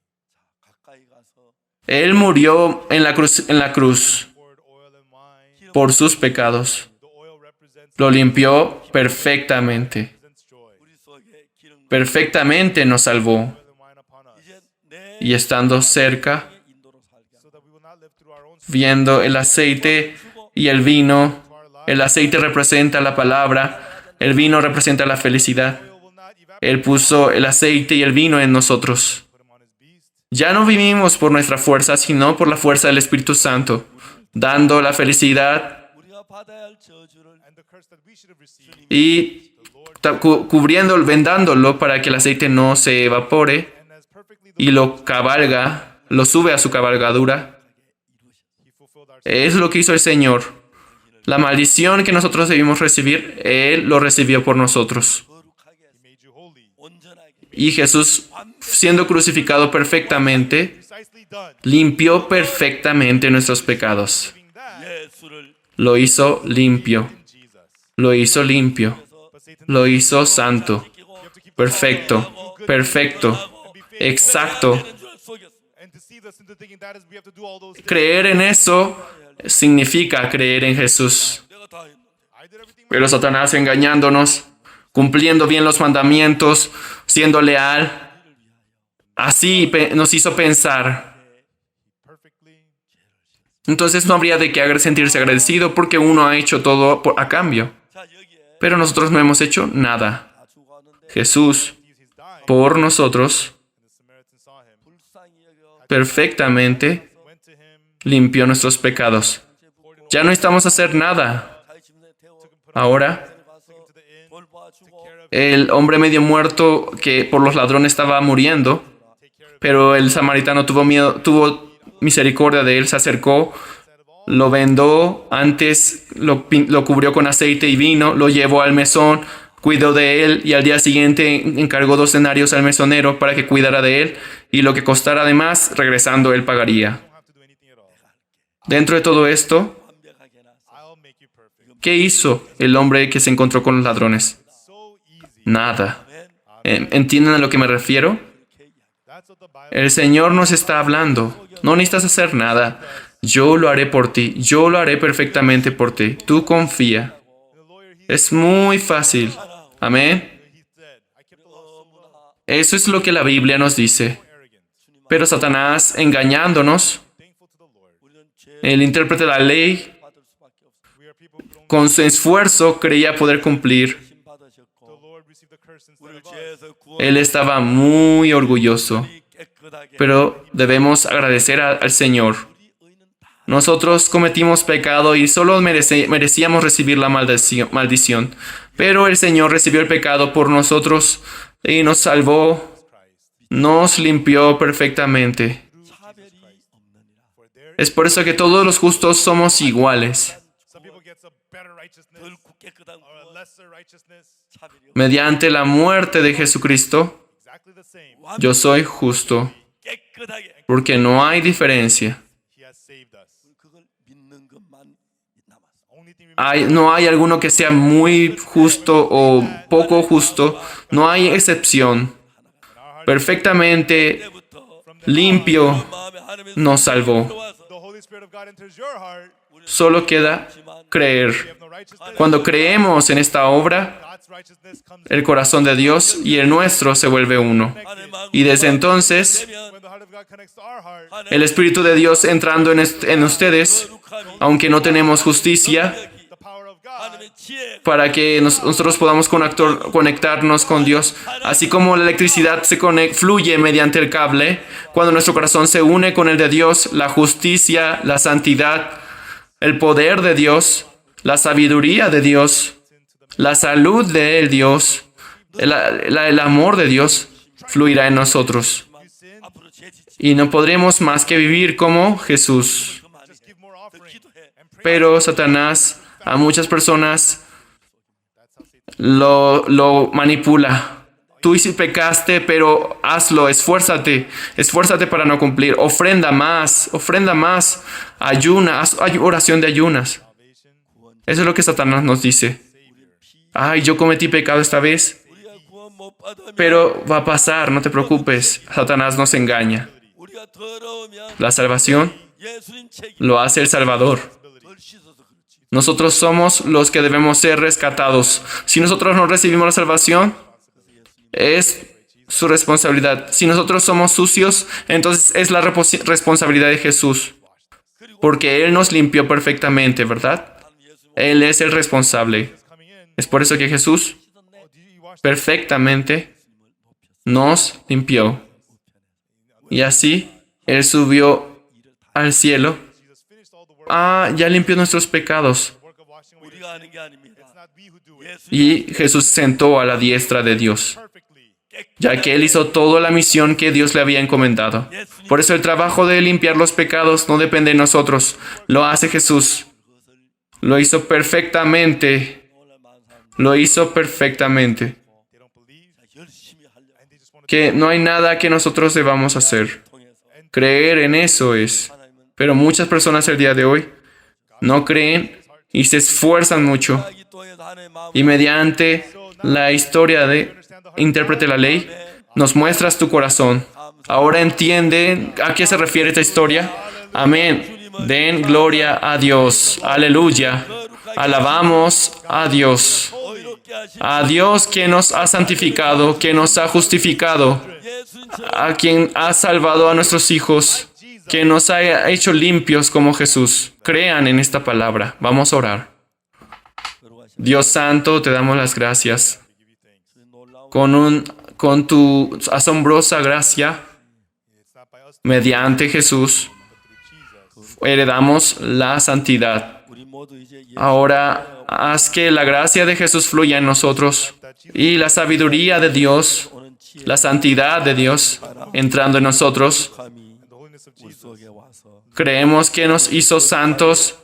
가까이 가서 Él murió en la cruz poured oil and wine. por sus pecados. The oil represents Lo limpió perfectamente. joy. 우리 속에 기름 Perfectamente nos salvó. Oil and wine upon us, 이제 내 Y estando cerca, 인도로 살게 so that we will not live through our own viendo el aceite y el vino, el aceite representa la palabra, el vino representa la felicidad. oil will not evaporate. Él puso el aceite y el vino en nosotros. Put him on his beast. Ya no vivimos por nuestra fuerza, sino por la fuerza del Espíritu Santo, dando la felicidad 우리가 받아야 할 저주를 And the curse that we should have received. y cubriendo, vendándolo para que el aceite no se evapore And as perfectly the y lo cabalga, lo sube a su cabalgadura. he fulfilled our Es lo que hizo el Señor. La maldición que nosotros debimos recibir, Él lo recibió por nosotros. 거룩하게 He made you holy. 온전하게 Y Jesús, siendo crucificado perfectamente, Precisely done. limpió perfectamente nuestros pecados. Doing that 예수를 Lo hizo limpio. in Jesus. Lo hizo limpio. 그래서 But Satan lo hizo santo, perfecto, perfecto, exacto. And deceive us into thinking that is we have to do all those things. Creer en eso significa creer en Jesús. 내가 다 했는데. I did everything Pero Satanás engañándonos, cumpliendo bien los mandamientos, siendo leal, así nos hizo pensar. perfectly. Entonces no habría de qué sentirse agradecido porque uno ha hecho todo a cambio. 자, 여기에 Pero nosotros no hemos hecho nada. 다 주고 하는데 Jesús, He's dying. por nosotros, And the Samaritan saw him, 불쌍히 여겨 perfectamente went to him, limpió nuestros pecados. Ya no necesitamos hacer nada. 자기 집에 태워 Ahora, 가서 to the inn, 돌봐주고 el hombre medio muerto que por los ladrones estaba muriendo, pero el samaritano tuvo misericordia de él, se acercó, lo vendó, antes lo cubrió con aceite y vino, lo llevó al mesón, cuidó de él y al día siguiente encargó 2 denarios al mesonero para que cuidara de él y lo que costara además, regresando él pagaría. don't have to do anything at all. Dentro de todo esto, 완벽하게 해놨어. I'll make you perfect. ¿qué hizo el hombre que se encontró con los ladrones? So easy. Nada. ¿Entienden a lo que me refiero? That's what the Bible El Señor nos está hablando. No necesitas hacer nada. Yo lo haré por ti. Yo lo haré perfectamente por ti. Tú confía. the lawyer Es muy fácil. Amén. he said, I kept the law so well. Eso es lo que la Biblia nos dice. Arrogant. Pero Satanás, engañándonos, Thankful to the Lord. 우리는 죄 el intérprete de la ley, 받을 수밖에 없어. We are people who don't con su esfuerzo creía poder cumplir. the 받으셨고 Lord receive the curse instead 우리를 of us. 죄에서 Él estaba muy orgulloso. 깨끗하게 Pero debemos agradecer al Señor. 우리 의는 다 Nosotros cometimos pecado y solo merecíamos recibir la maldición. Pero el Señor recibió el pecado por nosotros y nos salvó, nos limpió perfectamente. 차별이 없느니라. For there Es por eso que todos los justos somos iguales. some people get a better righteousness 덜 깨끗한 or a 구원 lesser righteousness. 차별이 없. Mediante la muerte de Jesucristo, Exactly the same. yo soy justo, 깨끗하게 porque no hay diferencia. He has saved us. 그걸 믿는 것만 남았어. Only thing we No hay alguno que sea muy justo o poco justo. No hay excepción. Perfectamente 때부터 limpio 마음에 하나님의 nos salvó. the Holy Spirit of God enters your heart. Solo queda creer. You have no righteousness. Cuando creemos en esta obra, God's righteousness comes el corazón de Dios y el nuestro se vuelve uno. Y desde entonces, when the heart of God connects to our heart. el Espíritu de Dios entrando en ustedes, aunque no tenemos justicia, The power of God 하나님의 지혜 para que nosotros podamos conectarnos con Dios. Así como la electricidad fluye mediante el cable, cuando nuestro corazón se une con el de Dios, la justicia, la santidad, el poder de Dios, la sabiduría de Dios, la salud de Dios, el amor de Dios fluirá en nosotros. 앞으로 죄짓지 Y no podremos más que vivir como Jesús. 그만 just give more offering 기도해. and pray. Pero Satanás a muchas personas lo manipula. Tú sí pecaste, pero hazlo, esfuérzate para no cumplir. Ofrenda más, ayuna, haz oración de ayunas. Eso es lo que Satanás nos dice. Ay, yo cometí pecado esta vez, 우리가 구원 못 받으면 pero va a pasar, no te preocupes. Satanás nos engaña. 우리가 더러우면 La salvación 예수님 책임 lo hace el Salvador. 덜 씻어서 그렇지. Nosotros somos los que debemos ser rescatados. Si nosotros no recibimos la salvación, es su responsabilidad. Si nosotros somos sucios, entonces es la responsabilidad de Jesús. Porque Él nos limpió perfectamente, ¿verdad? Él es el responsable. Coming in. Es por eso que Jesús Oh, did you wash perfectamente nos limpió. Y así Él subió al cielo. Jesus finished all the work Ya limpió nuestros pecados. of washing away? 우리가 하는 게 아닙니다. It's not we who do it. 예수님 Y Jesús se sentó a la diestra de Dios, Perfectly. ya que Él hizo toda la misión que Dios le había encomendado. Por eso el trabajo de limpiar los pecados no depende de nosotros. Lo hace Jesús. Lo hizo perfectamente. Lo hizo perfectamente. They don't believe 열심히 하려 and they just want to Que no hay nada que nosotros debamos hacer. 통해서 Creer en eso es. Pero muchas personas el día de hoy no creen y se esfuerzan mucho. 이 통해서 하나님의 마음 Y mediante la historia de intérprete la ley, nos muestras tu corazón. Ahora entiende a qué se refiere esta historia. Amén. Den gloria a Dios. Aleluya. Alabamos a Dios. A Dios que nos ha santificado, que nos ha justificado, a quien ha salvado a nuestros hijos, que nos ha hecho limpios como Jesús. Crean en esta palabra. Vamos a orar. Dios Santo, te damos las gracias. Con tu asombrosa gracia, mediante Jesús, heredamos la santidad. Ahora, haz que la gracia de Jesús fluya en nosotros y la sabiduría de Dios, la santidad de Dios, entrando en nosotros. Creemos que nos hizo santos,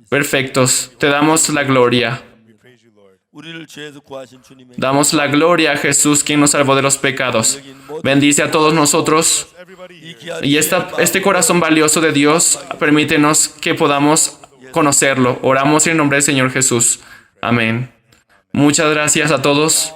perfectos. Te damos la gloria. Damos la gloria a Jesús, quien nos salvó de los pecados. Bendice a todos nosotros. Y este corazón valioso de Dios, permítenos que podamos conocerlo. Oramos en el nombre del Señor Jesús. Amén. Muchas gracias a todos.